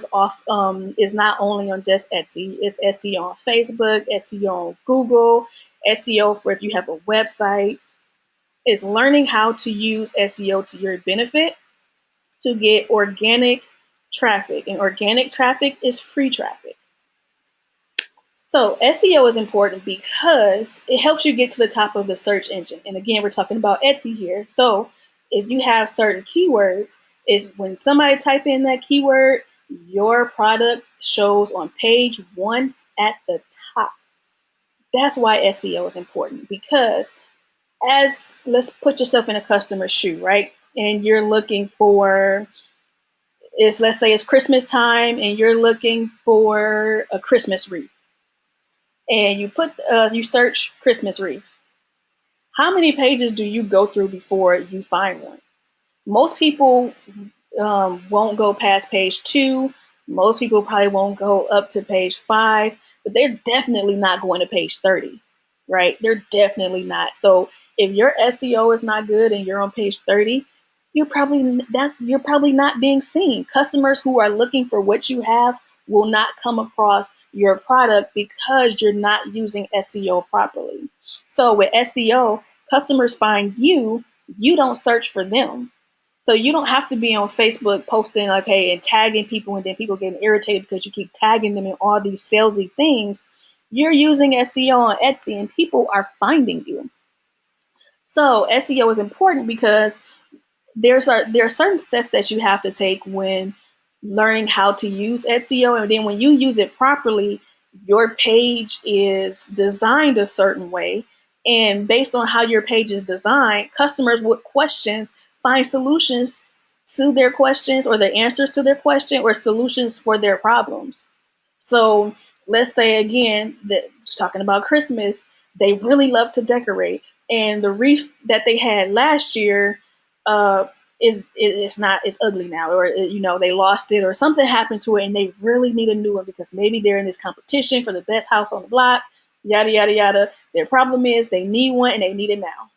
is not only on just Etsy. It's SEO on Facebook, SEO on Google, SEO for if you have a website. It's learning how to use SEO to your benefit to get organic traffic. And organic traffic is free traffic. So SEO is important because it helps you get to the top of the search engine. And again, we're talking about Etsy here. So if you have certain keywords, is when somebody type in that keyword, your product shows on page 1 at the top. That's why SEO is important, because let's put yourself in a customer's shoe, right? And you're looking for, let's say it's Christmas time and you're looking for a Christmas wreath, and you search Christmas wreath. How many pages do you go through before you find one? Most people won't go past page 2. Most people probably won't go up to page 5, but they're definitely not going to page 30, right? They're definitely not. So if your SEO is not good and you're on page 30, you're probably not being seen. Customers who are looking for what you have will not come across your product because you're not using SEO properly. So with SEO, customers find you, you don't search for them. So you don't have to be on Facebook posting like, hey, and tagging people, and then people getting irritated because you keep tagging them in all these salesy things. You're using SEO on Etsy and people are finding you. So SEO is important because there are certain steps that you have to take when learning how to use SEO. And then when you use it properly, your page is designed a certain way. And based on how your page is designed, customers with questions find solutions to their questions, or the answers to their question, or solutions for their problems. So let's say again that, talking about Christmas, they really love to decorate. And the wreath that they had last year, it's ugly now, or they lost it, or something happened to it, and they really need a new one because maybe they're in this competition for the best house on the block, yada yada yada. Their problem is they need one and they need it now.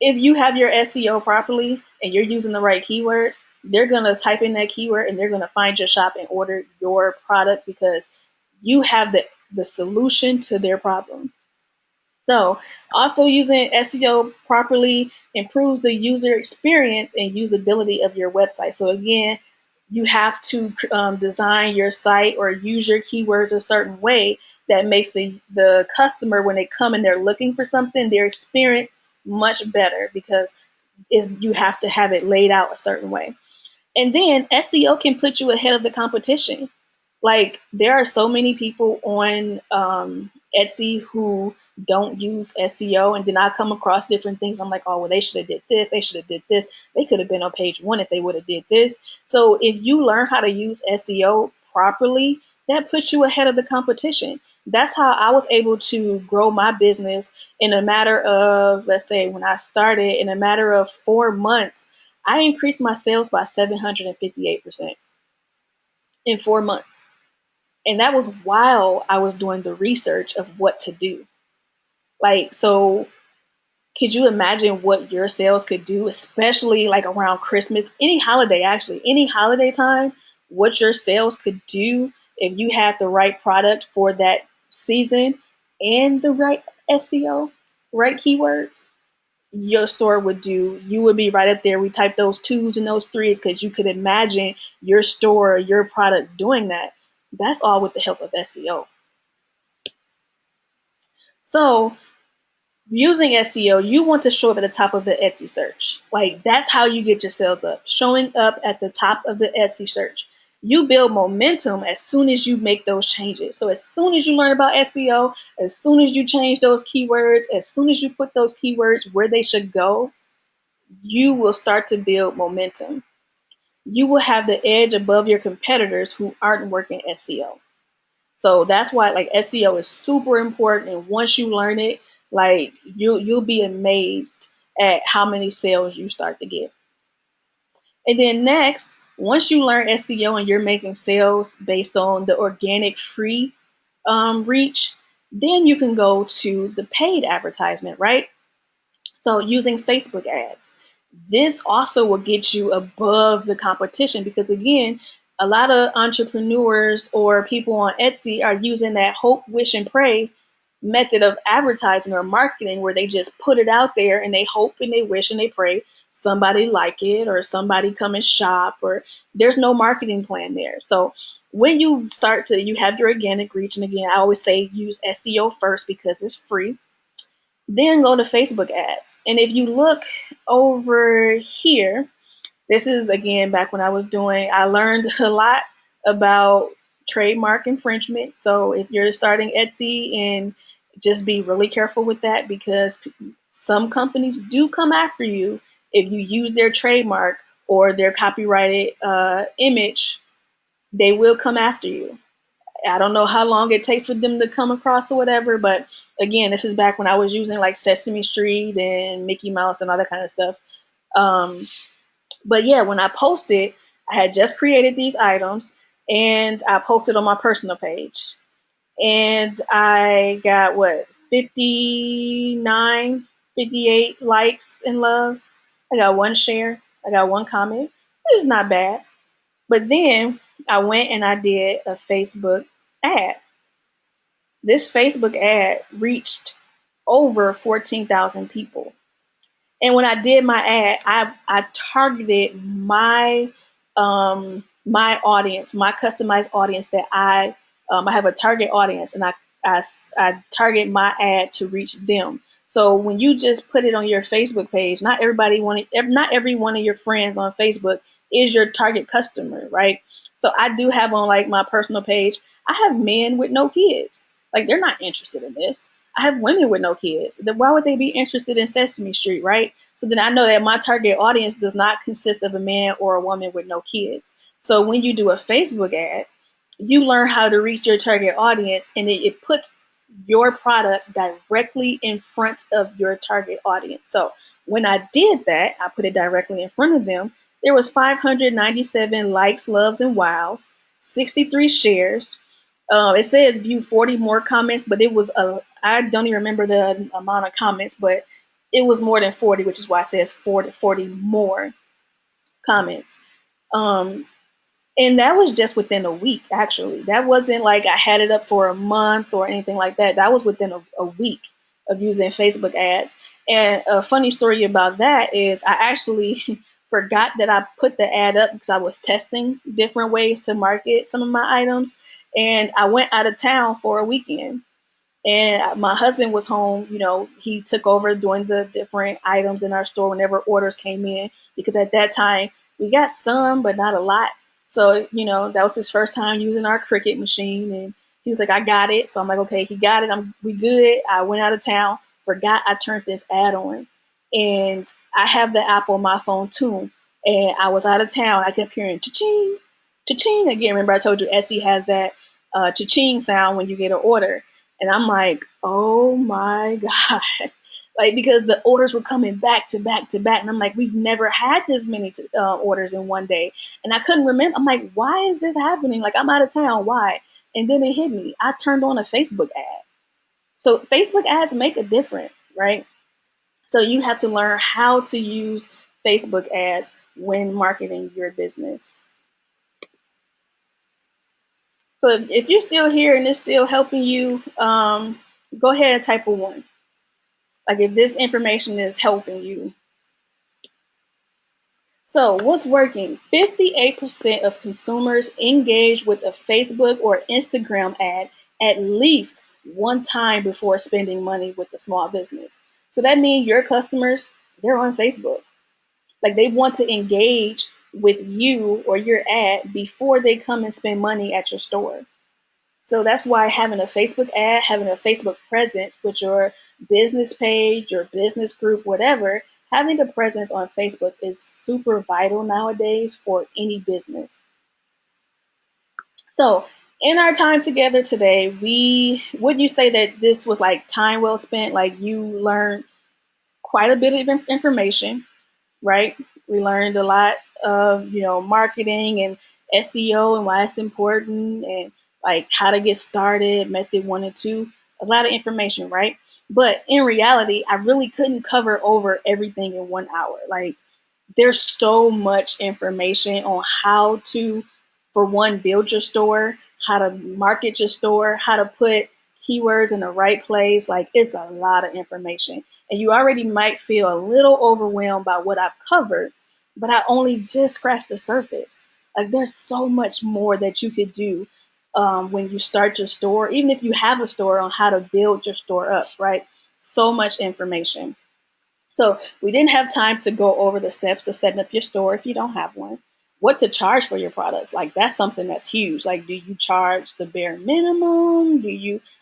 If you have your SEO properly and you're using the right keywords, they're gonna type in that keyword and they're gonna find your shop and order your product because you have the solution to their problem. So, also using SEO properly improves the user experience and usability of your website. So, again, you have to design your site or use your keywords a certain way that makes the customer, when they come and they're looking for something, their experience much better because you have to have it laid out a certain way. And then SEO can put you ahead of the competition. Like there are so many people on Etsy who don't use SEO, and then I come across different things. I'm like, oh well, they should have did this. They should have did this. They could have been on page one if they would have did this. So if you learn how to use SEO properly, that puts you ahead of the competition. That's how I was able to grow my business in a matter of, let's say, when I started, in a matter of 4 months, I increased my sales by 758% in 4 months. And that was while I was doing the research of what to do. Like, so could you imagine what your sales could do, especially like around Christmas, any holiday, actually, any holiday time, what your sales could do if you had the right product for that season and the right SEO, right keywords? Your store would do, you would be right up there. We type those twos and those threes because you could imagine your store, your product doing that. That's all with the help of SEO. So using SEO, you want to show up at the top of the Etsy search. Like that's how you get your sales up, showing up at the top of the Etsy search. You build momentum as soon as you make those changes. So as soon as you learn about SEO, as soon as you change those keywords, as soon as you put those keywords where they should go, you will start to build momentum. You will have the edge above your competitors who aren't working SEO. So that's why like SEO is super important. And once you learn it, like you'll be amazed at how many sales you start to get. And then next, once you learn SEO and you're making sales based on the organic free reach, then you can go to the paid advertisement, right? So using Facebook ads, this also will get you above the competition because again, a lot of entrepreneurs or people on Etsy are using that hope, wish, and pray method of advertising or marketing where they just put it out there and they hope and they wish and they pray somebody like it or somebody come and shop, or there's no marketing plan there. So when you start to, you have your organic reach, and again, I always say use SEO first because it's free, then go to Facebook ads. And if you look over here, this is again back when I learned a lot about trademark infringement. So if you're starting Etsy, and just be really careful with that because some companies do come after you if you use their trademark or their copyrighted image. They will come after you. I don't know how long it takes for them to come across or whatever, but again, this is back when I was using like Sesame Street and Mickey Mouse and all that kind of stuff. Um, but yeah, when I posted, I had just created these items and I posted on my personal page. And I got what, 59, 58 likes and loves. I got one share. I got one comment. It was not bad. But then I went and I did a Facebook ad. This Facebook ad reached over 14,000 people. And when I did my ad, I targeted my audience, my customized audience that I have a target audience, and I target my ad to reach them. So when you just put it on your Facebook page, not every one of your friends on Facebook is your target customer, right? So I do have on like my personal page, I have men with no kids. Like they're not interested in this. I have women with no kids. Then why would they be interested in Sesame Street, right? So then I know that my target audience does not consist of a man or a woman with no kids. So when you do a Facebook ad, you learn how to reach your target audience, and it puts your product directly in front of your target audience. So when I did that, I put it directly in front of them. There was 597 likes, loves, and wows, 63 shares. It says view 40 more comments, but it was I don't even remember the amount of comments, but it was more than 40, which is why it says 40 more comments. Um, and that was just within a week, actually. That wasn't like I had it up for a month or anything like that. That was within a week of using Facebook ads. And a funny story about that is I actually forgot that I put the ad up because I was testing different ways to market some of my items. And I went out of town for a weekend. And my husband was home. He took over doing the different items in our store whenever orders came in, because at that time we got some, but not a lot. So, that was his first time using our Cricut machine. And he was like, I got it. So I'm like, okay, he got it. We good. I went out of town, forgot I turned this ad on. And I have the app on my phone too. And I was out of town. I kept hearing cha-ching, cha-ching again. Remember I told you Etsy has that cha-ching sound when you get an order. And I'm like, oh my God. Like, because the orders were coming back to back to back. And I'm like, we've never had this many orders in one day. And I couldn't remember. I'm like, why is this happening? Like, I'm out of town. Why? And then it hit me. I turned on a Facebook ad. So Facebook ads make a difference, right? So you have to learn how to use Facebook ads when marketing your business. So if you're still here and it's still helping you, go ahead and type a 1. Like, if this information is helping you. So what's working? 58% of consumers engage with a Facebook or Instagram ad at least one time before spending money with the small business. So that means your customers, they're on Facebook. Like, they want to engage with you or your ad before they come and spend money at your store. So that's why having a Facebook ad, having a Facebook presence with your business page, your business group, whatever, having a presence on Facebook is super vital nowadays for any business. So in our time together today, wouldn't you say that this was like time well spent? Like, you learned quite a bit of information, right? We learned a lot of, marketing and SEO and why it's important, and like how to get started, method 1 and 2, a lot of information, right? But in reality, I really couldn't cover over everything in 1 hour. Like, there's so much information on how to, for one, build your store, how to market your store, how to put keywords in the right place. Like, it's a lot of information. And you already might feel a little overwhelmed by what I've covered, but I only just scratched the surface. Like, there's so much more that you could do when you start your store, even if you have a store, on how to build your store up, right? So much information. So we didn't have time to go over the steps to setting up your store if you don't have one. What to charge for your products? Like, that's something that's huge. Like, do you charge the bare minimum?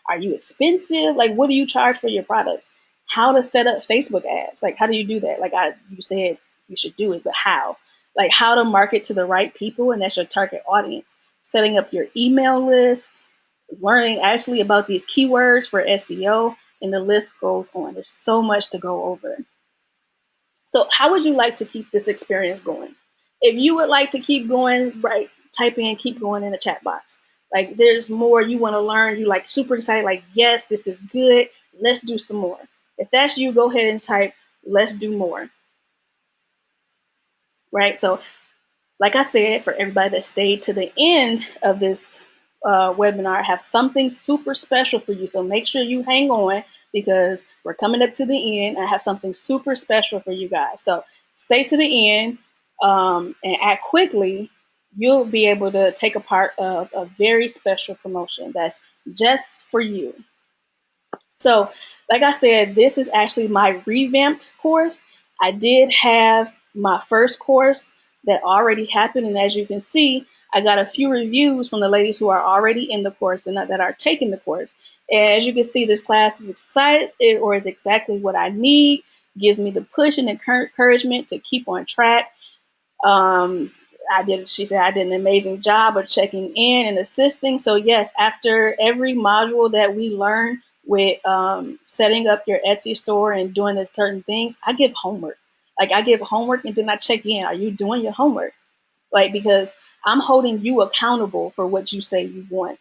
Are you expensive? Like, what do you charge for your products? How to set up Facebook ads? Like, how do you do that? Like, you said you should do it, but how? Like, how to market to the right people, and that's your target audience. Setting up your email list, learning actually about these keywords for SEO, and the list goes on. There's so much to go over. So how would you like to keep this experience going? If you would like to keep going, right, type in keep going in the chat box. Like, there's more you want to learn. You like super excited, like, yes, this is good. Let's do some more. If that's you, go ahead and type let's do more. Right? So like I said, for everybody that stayed to the end of this webinar, I have something super special for you. So make sure you hang on, because we're coming up to the end. I have something super special for you guys. So stay to the end and act quickly. You'll be able to take a part of a very special promotion that's just for you. So, like I said, this is actually my revamped course. I did have my first course that already happened, and as you can see, I got a few reviews from the ladies who are already in the course and that are taking the course. And as you can see, this class is excited, or is exactly what I need. Gives me the push and encouragement to keep on track. She said I did an amazing job of checking in and assisting. So yes, after every module that we learn, with setting up your Etsy store and doing the certain things, I give homework. Like I give homework and then I check in. Are you doing your homework? Like because I'm holding you accountable for what you say you want.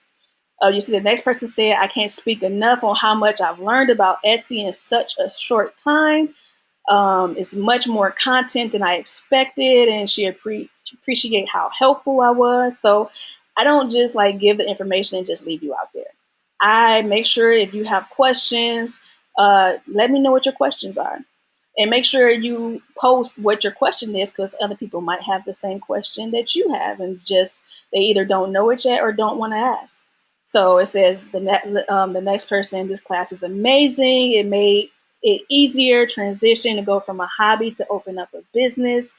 You see, the next person said, I can't speak enough on how much I've learned about Etsy in such a short time. It's much more content than I expected, and she appreciate how helpful I was. So I don't just like give the information and just leave you out there. I make sure if you have questions, let me know what your questions are. And make sure you post what your question is because other people might have the same question that you have and just they either don't know it yet or don't want to ask. So it says the next person in this class is amazing. It made it easier transition to go from a hobby to open up a business.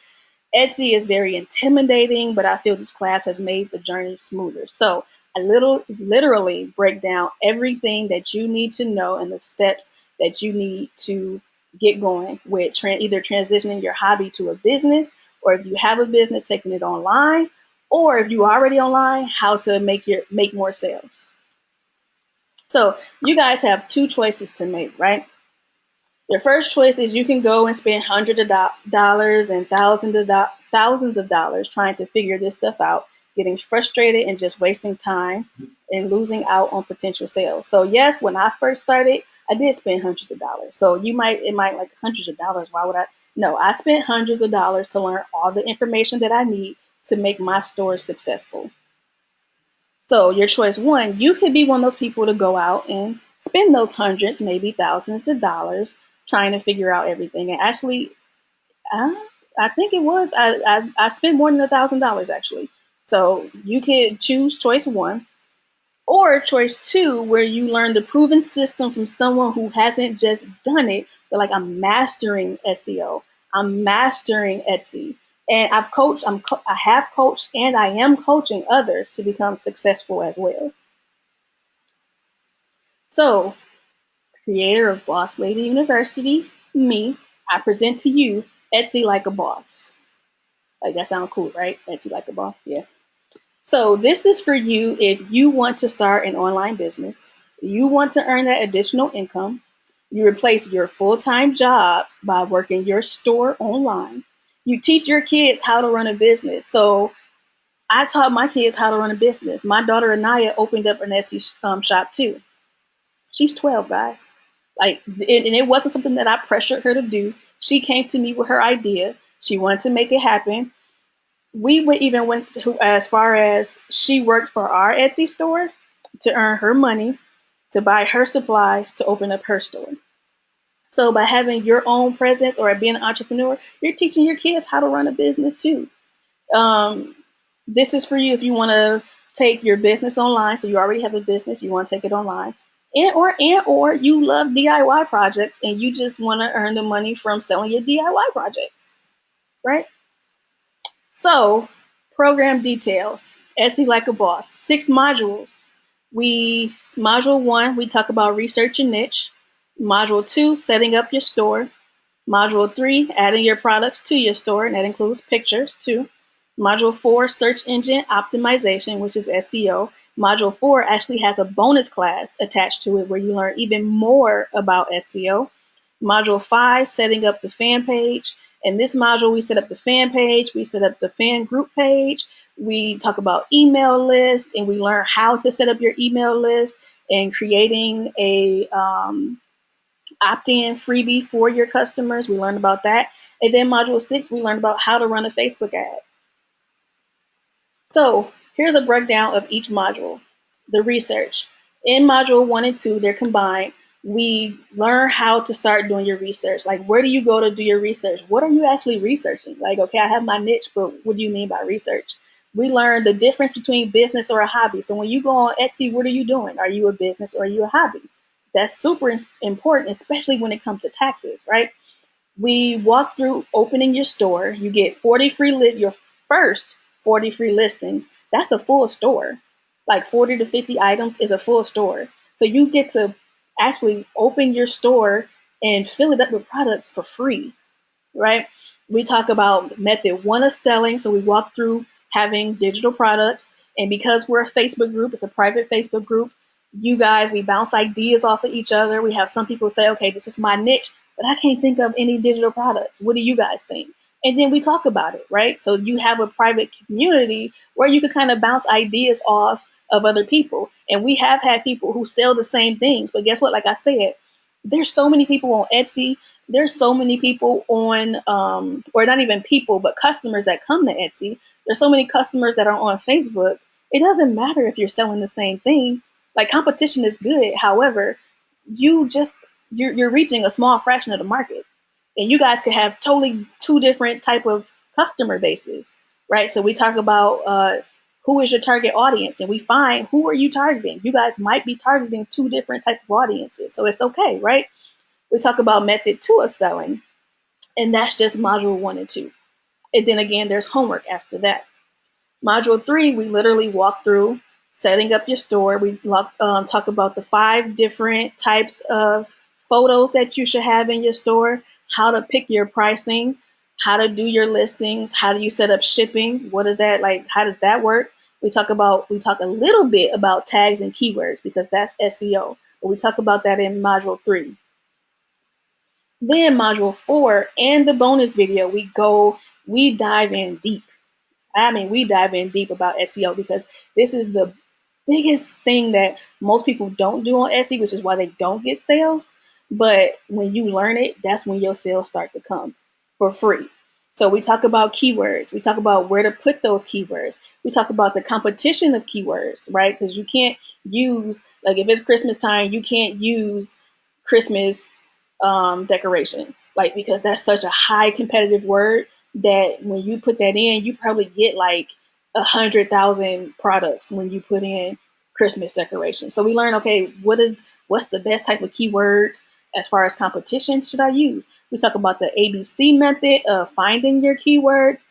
Etsy is very intimidating, but I feel this class has made the journey smoother. So I literally break down everything that you need to know and the steps that you need to get going with either transitioning your hobby to a business, or if you have a business, taking it online, or if you're already online, how to make more sales. So you guys have two choices to make, right? Your first choice is you can go and spend hundreds of dollars and thousands of dollars trying to figure this stuff out, getting frustrated and just wasting time and losing out on potential sales. So yes, when I first started, I did spend hundreds of dollars. So it might like hundreds of dollars. Why would I? No, I spent hundreds of dollars to learn all the information that I need to make my store successful. So your choice one, you could be one of those people to go out and spend those hundreds, maybe thousands of dollars trying to figure out everything. And actually, uh, I think it was I spent more than $1,000 actually. So you could choose choice one or choice two, where you learn the proven system from someone who hasn't just done it, but like I'm mastering SEO, I'm mastering Etsy, and I have coached, and I am coaching others to become successful as well. So, creator of Boss Lady University, me, I present to you Etsy like a boss. Like that sounds cool, right? Etsy like a boss, yeah. So this is for you if you want to start an online business, you want to earn that additional income, you replace your full-time job by working your store online, you teach your kids how to run a business. So I taught my kids how to run a business. My daughter Anaya opened up an Etsy shop too. She's 12, guys. And it wasn't something that I pressured her to do. She came to me with her idea. She wanted to make it happen. Even went as far as she worked for our Etsy store to earn her money, to buy her supplies, to open up her store. So by having your own presence or being an entrepreneur, you're teaching your kids how to run a business too. Um, this is for you if you want to take your business online. So you already have a business, you want to take it online, and or you love DIY projects and you just want to earn the money from selling your DIY projects, right? So, program details. Etsy like a boss. 6 modules. Module 1, we talk about research and niche. Module 2, setting up your store. Module 3, adding your products to your store, and that includes pictures too. Module 4, search engine optimization, which is SEO. Module 4 actually has a bonus class attached to it where you learn even more about SEO. Module 5, setting up the fan page. In this module, we set up the fan page, we set up the fan group page, we talk about email lists, and we learn how to set up your email list and creating a opt-in freebie for your customers. We learn about that. And then module 6, we learn about how to run a Facebook ad. So here's a breakdown of each module. The research. In module 1 and 2, they're combined. We learn how to start doing your research. Like, where do you go to do your research? What are you actually researching? Like, okay, I have my niche, but what do you mean by research? We learn the difference between business or a hobby. So when you go on Etsy, what are you doing? Are you a business or are you a hobby? That's super important, especially when it comes to taxes, right? We walk through opening your store. You get 40 your first 40 free listings. That's a full store. Like 40 to 50 items is a full store. So you get to actually open your store and fill it up with products for free, right? We talk about method 1 of selling. So we walk through having digital products. And because we're a Facebook group, it's a private Facebook group, You guys, we bounce ideas off of each other. We have some people say, okay, this is my niche, but I can't think of any digital products. What do you guys think? And then we talk about it, right? So you have a private community where you can kind of bounce ideas off of other people. And we have had people who sell the same things, but guess what? Like I said, there's so many people on Etsy. There's so many people on, or not even people, but customers that come to Etsy. There's so many customers that are on Facebook. It doesn't matter if you're selling the same thing. Like, competition is good. However, you're reaching a small fraction of the market, and you guys could have totally two different type of customer bases, right? So we talk about who is your target audience, and we find who are you targeting. You guys might be targeting two different type of audiences, so it's okay, right? We talk about method two of selling, and that's just module 1 and 2. And then again, there's homework after that. Module 3, we literally walk through setting up your store. We talk about the 5 different types of photos that you should have in your store, how to pick your pricing, how to do your listings, how do you set up shipping, what is that like, how does that work? We talk a little bit about tags and keywords because that's SEO, but we talk about that in module 3. Then module 4 and the bonus video, we dive in deep. I mean, we dive in deep about SEO because this is the biggest thing that most people don't do on Etsy, which is why they don't get sales. But when you learn it, that's when your sales start to come for free. So we talk about keywords. We talk about where to put those keywords. We talk about the competition of keywords, right? Because you can't use, like, if it's Christmas time, you can't use Christmas decorations, like, because that's such a high competitive word that when you put that in, you probably get like 100,000 products when you put in Christmas decorations. So we learn, okay, what's the best type of keywords as far as competition should I use? We talk about the ABC method of finding your keywords,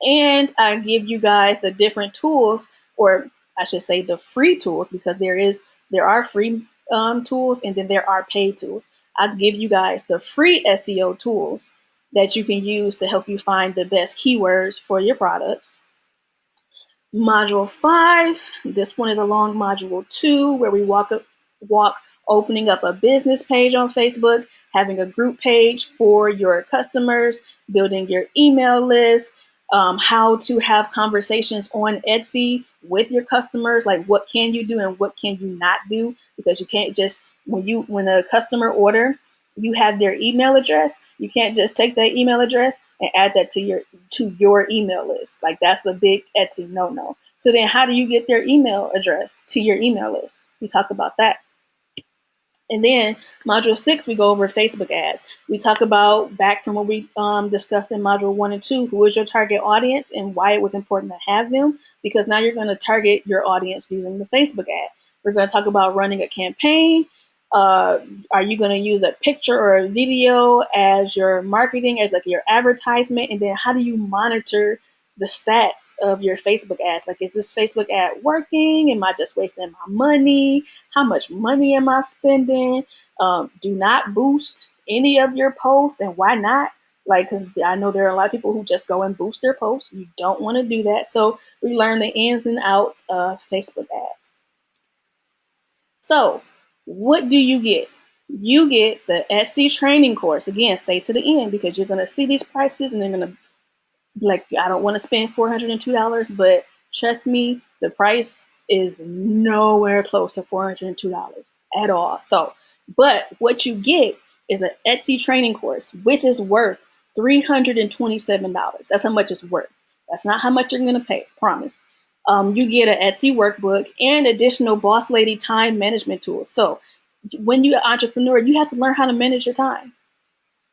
and I give you guys the different tools, or I should say the free tools, because there are free tools and then there are paid tools. I'll give you guys the free SEO tools that you can use to help you find the best keywords for your products. Module 5, this one is along module 2, where we walk opening up a business page on Facebook, having a group page for your customers, building your email list, how to have conversations on Etsy with your customers, like what can you do and what can you not do, because you can't just, when a customer order, you have their email address, you can't just take that email address and add that to your email list. Like, that's a big Etsy no. So then how do you get their email address to your email list? We talk about that. And then module 6, we go over Facebook ads. We talk about, back from what we discussed in module 1 and 2, who is your target audience and why it was important to have them, because now you're going to target your audience using the Facebook ad. We're going to talk about running a campaign. Are you going to use a picture or a video as your marketing, as like your advertisement? And then how do you monitor the stats of your Facebook ads? Like, is this Facebook ad working? Am I just wasting my money? How much money am I spending? Do not boost any of your posts. And why not? Like, because I know there are a lot of people who just go and boost their posts. You don't want to do that. So we learn the ins and outs of Facebook ads. So what do you get? You get the Etsy training course. Again, stay to the end because you're going to see these prices and they're going to, like, I don't want to spend $402, but trust me, the price is nowhere close to $402 at all. So, but what you get is an Etsy training course, which is worth $327. That's how much it's worth. That's not how much you're going to pay, promise. You get an Etsy workbook and additional boss lady time management tools. So when you're an entrepreneur, you have to learn how to manage your time.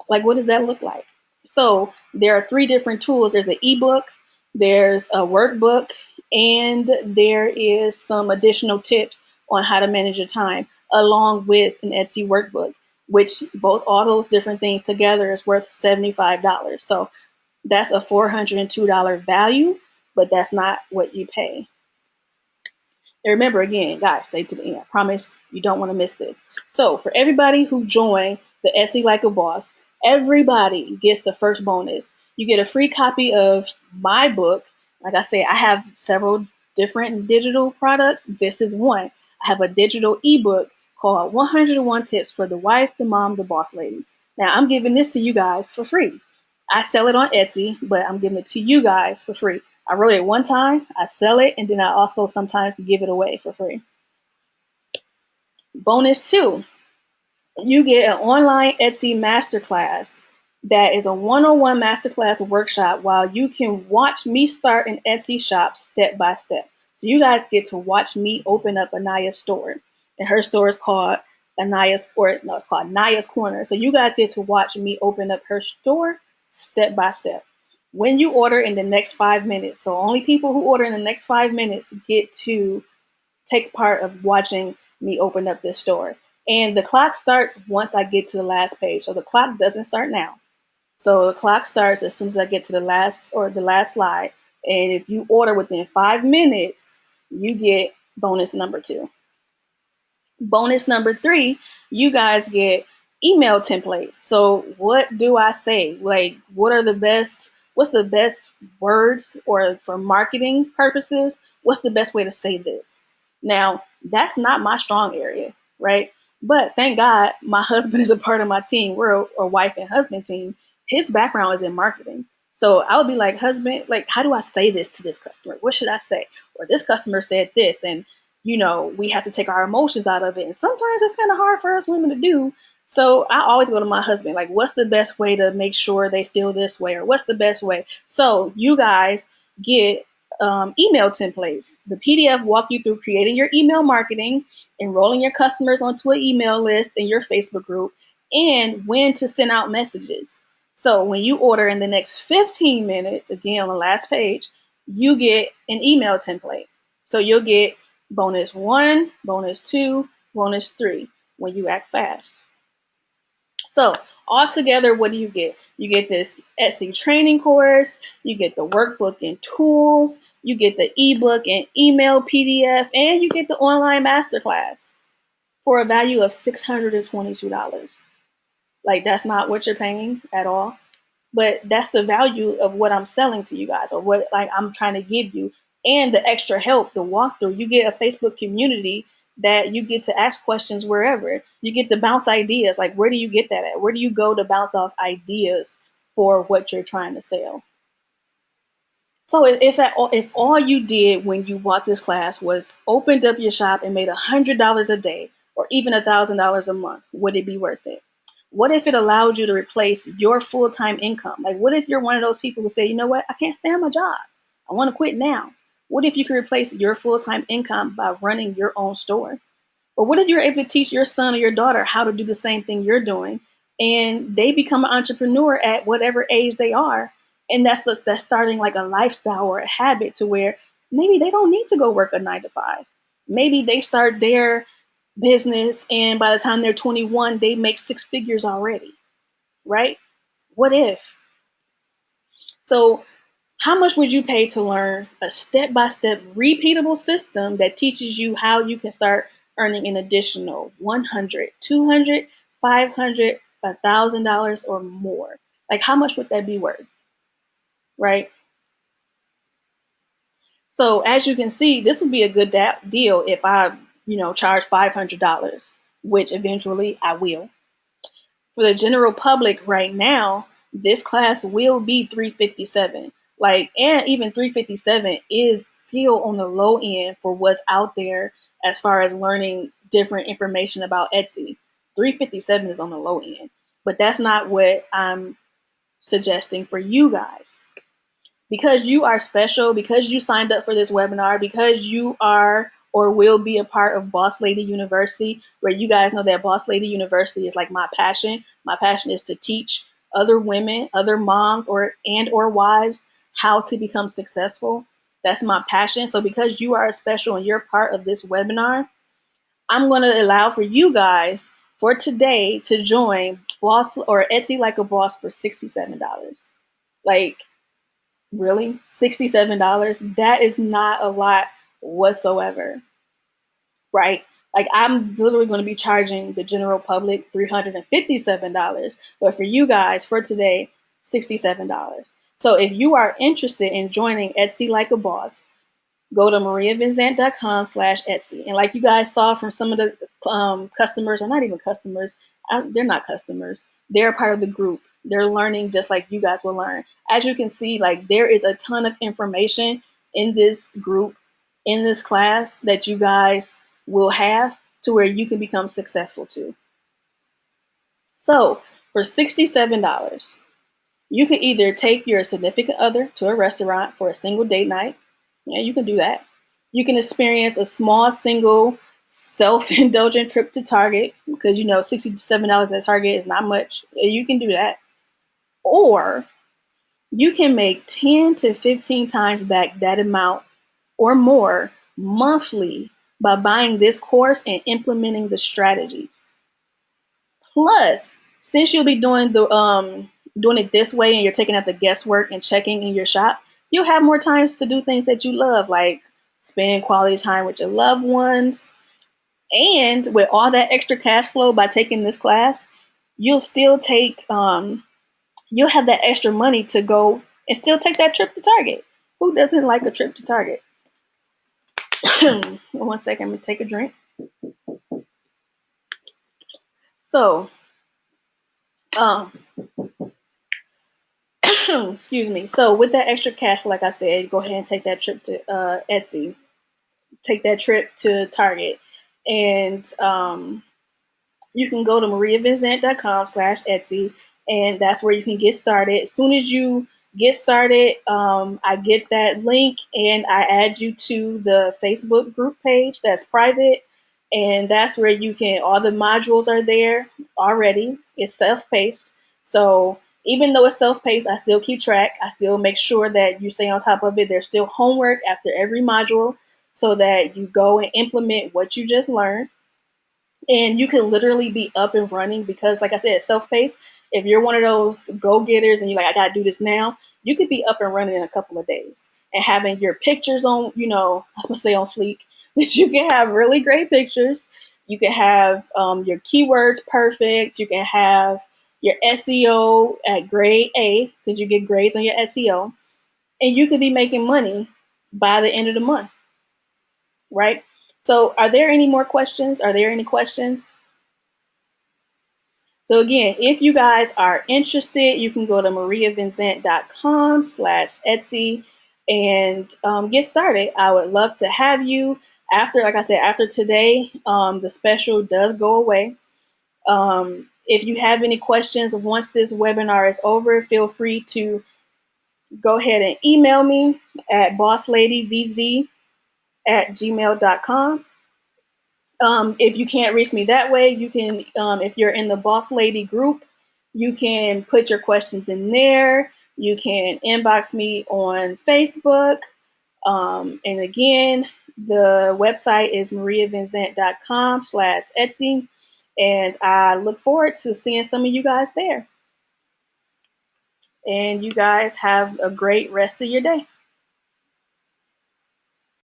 Like, what does that look like? So there are 3 different tools. There's an ebook, there's a workbook, and there is some additional tips on how to manage your time, along with an Etsy workbook, which all those different things together is worth $75. So that's a $402 value, but that's not what you pay. And remember, again, guys, stay to the end. I promise you don't want to miss this. So for everybody who joined the Etsy Like a Boss, everybody gets the first bonus. You get a free copy of my book. Like I said, I have several different digital products. This is one. I have a digital ebook called 101 Tips for the Wife, the Mom, the Boss Lady. Now, I'm giving this to you guys for free. I sell it on Etsy, but I'm giving it to you guys for free. I wrote it one time, I sell it, and then I also sometimes give it away for free. Bonus two, you get an online Etsy masterclass that is a one-on-one masterclass workshop while you can watch me start an Etsy shop step by step. So you guys get to watch me open up Anaya's store. And her store is called it's called Naya's Corner. So you guys get to watch me open up her store step by step. When you order in the next 5 minutes, so only people who order in the next 5 minutes get to take part of watching me open up this store. And the clock starts once I get to the last page. So the clock doesn't start now. So the clock starts as soon as I get to the last slide. And if you order within 5 minutes, you get bonus number two. Bonus number three, you guys get email templates. So what do I say? Like, what's the best words, or for marketing purposes, what's the best way to say this? Now, that's not my strong area, right? But thank God my husband is a part of my team. We're a wife and husband team. His background is in marketing. So I would be like, husband, like, how do I say this to this customer? What should I say? Or this customer said this, and we have to take our emotions out of it. And sometimes it's kind of hard for us women to do. So I always go to my husband, like, what's the best way to make sure they feel this way? Or what's the best way? So you guys get email templates. The PDF walk you through creating your email marketing, enrolling your customers onto an email list in your Facebook group, and when to send out messages. So when you order in the next 15 minutes, again on the last page, you get an email template. So you'll get bonus one, bonus two, bonus three when you act fast. So altogether, what do you get? You get this Etsy training course, you get the workbook and tools, you get the ebook and email PDF, and you get the online masterclass for a value of $622. Like, that's not what you're paying at all. But that's the value of what I'm selling to you guys, or what, like, I'm trying to give you. And the extra help, the walkthrough, you get a Facebook community that you get to ask questions wherever. You get to bounce ideas. Like, where do you get that at? Where do you go to bounce off ideas for what you're trying to sell? So if all you did when you bought this class was opened up your shop and made $100 a day, or even $1,000 a month, would it be worth it? What if it allowed you to replace your full-time income? Like, what if you're one of those people who say, you know what, I can't stand my job, I want to quit now? What if you could replace your full-time income by running your own store? Or what if you're able to teach your son or your daughter how to do the same thing you're doing, and they become an entrepreneur at whatever age they are, and that's starting like a lifestyle or a habit to where maybe they don't need to go work a 9 to 5. Maybe they start their business, and by the time they're 21, they make 6 figures already, right? What if? So how much would you pay to learn a step-by-step repeatable system that teaches you how you can start earning an additional 100, 200, 500, $1,000 or more? Like, how much would that be worth, right? So as you can see, this would be a good deal if I, charge $500, which eventually I will. For the general public right now, this class will be $357. Like, and even $357 is still on the low end for what's out there as far as learning different information about Etsy. $357 is on the low end, but that's not what I'm suggesting for you guys. Because you are special, because you signed up for this webinar, because you are or will be a part of Boss Lady University, where you guys know that Boss Lady University is like my passion. My passion is to teach other women, other moms or wives how to become successful. That's my passion. So because you are special and you're part of this webinar, I'm going to allow for you guys for today to join Boss or Etsy Like a Boss for $67. Like, really? $67? That is not a lot whatsoever, right? Like, I'm literally going to be charging the general public $357, but for you guys, for today, $67. So if you are interested in joining Etsy Like a Boss, go to mariavincent.com/Etsy. And like you guys saw from some of the customers, or not even customers, they're not customers. They're part of the group. They're learning just like you guys will learn. As you can see, like there is a ton of information in this group, in this class that you guys will have to where you can become successful too. So for $67, you can either take your significant other to a restaurant for a single date night. Yeah, you can do that. You can experience a small single self-indulgent trip to Target because you know $67 at Target is not much. You can do that. Or you can make 10 to 15 times back that amount or more monthly by buying this course and implementing the strategies. Plus, since you'll be doing it this way and you're taking out the guesswork and checking in your shop, you'll have more times to do things that you love, like spend quality time with your loved ones. And with all that extra cash flow by taking this class, you'll still take you'll have that extra money to go and still take that trip to Target. Who doesn't like a trip to Target? 1 second, I'm gonna take a drink. So, um, excuse me. So with that extra cash, like I said, go ahead and take that trip to Etsy, take that trip to Target, and you can go to mariavincent.com/Etsy, and that's where you can get started. As soon as you get started, I get that link and I add you to the Facebook group page that's private, and that's where you can. All the modules are there already. It's self-paced, so even though it's self-paced, I still keep track. I still make sure that you stay on top of it. There's still homework after every module so that you go and implement what you just learned, and you can literally be up and running because like I said, self-paced. If you're one of those go-getters and you're like, I gotta do this now, you could be up and running in a couple of days and having your pictures on, I'm gonna say on fleek, but you can have really great pictures. You can have your keywords perfect. You can have your SEO at grade A because you get grades on your SEO, and you could be making money by the end of the month, right? So are there any more questions? Are there any questions? So again, if you guys are interested, you can go to mariavincent.com/Etsy and get started. I would love to have you. After, like I said, after today, the special does go away. If you have any questions once this webinar is over, feel free to go ahead and email me at bossladyvz@gmail.com. If you can't reach me that way, you can, if you're in the Boss Lady group, you can put your questions in there. You can inbox me on Facebook. And again, the website is mariavincent.com/Etsy. And I look forward to seeing some of you guys there. And you guys have a great rest of your day.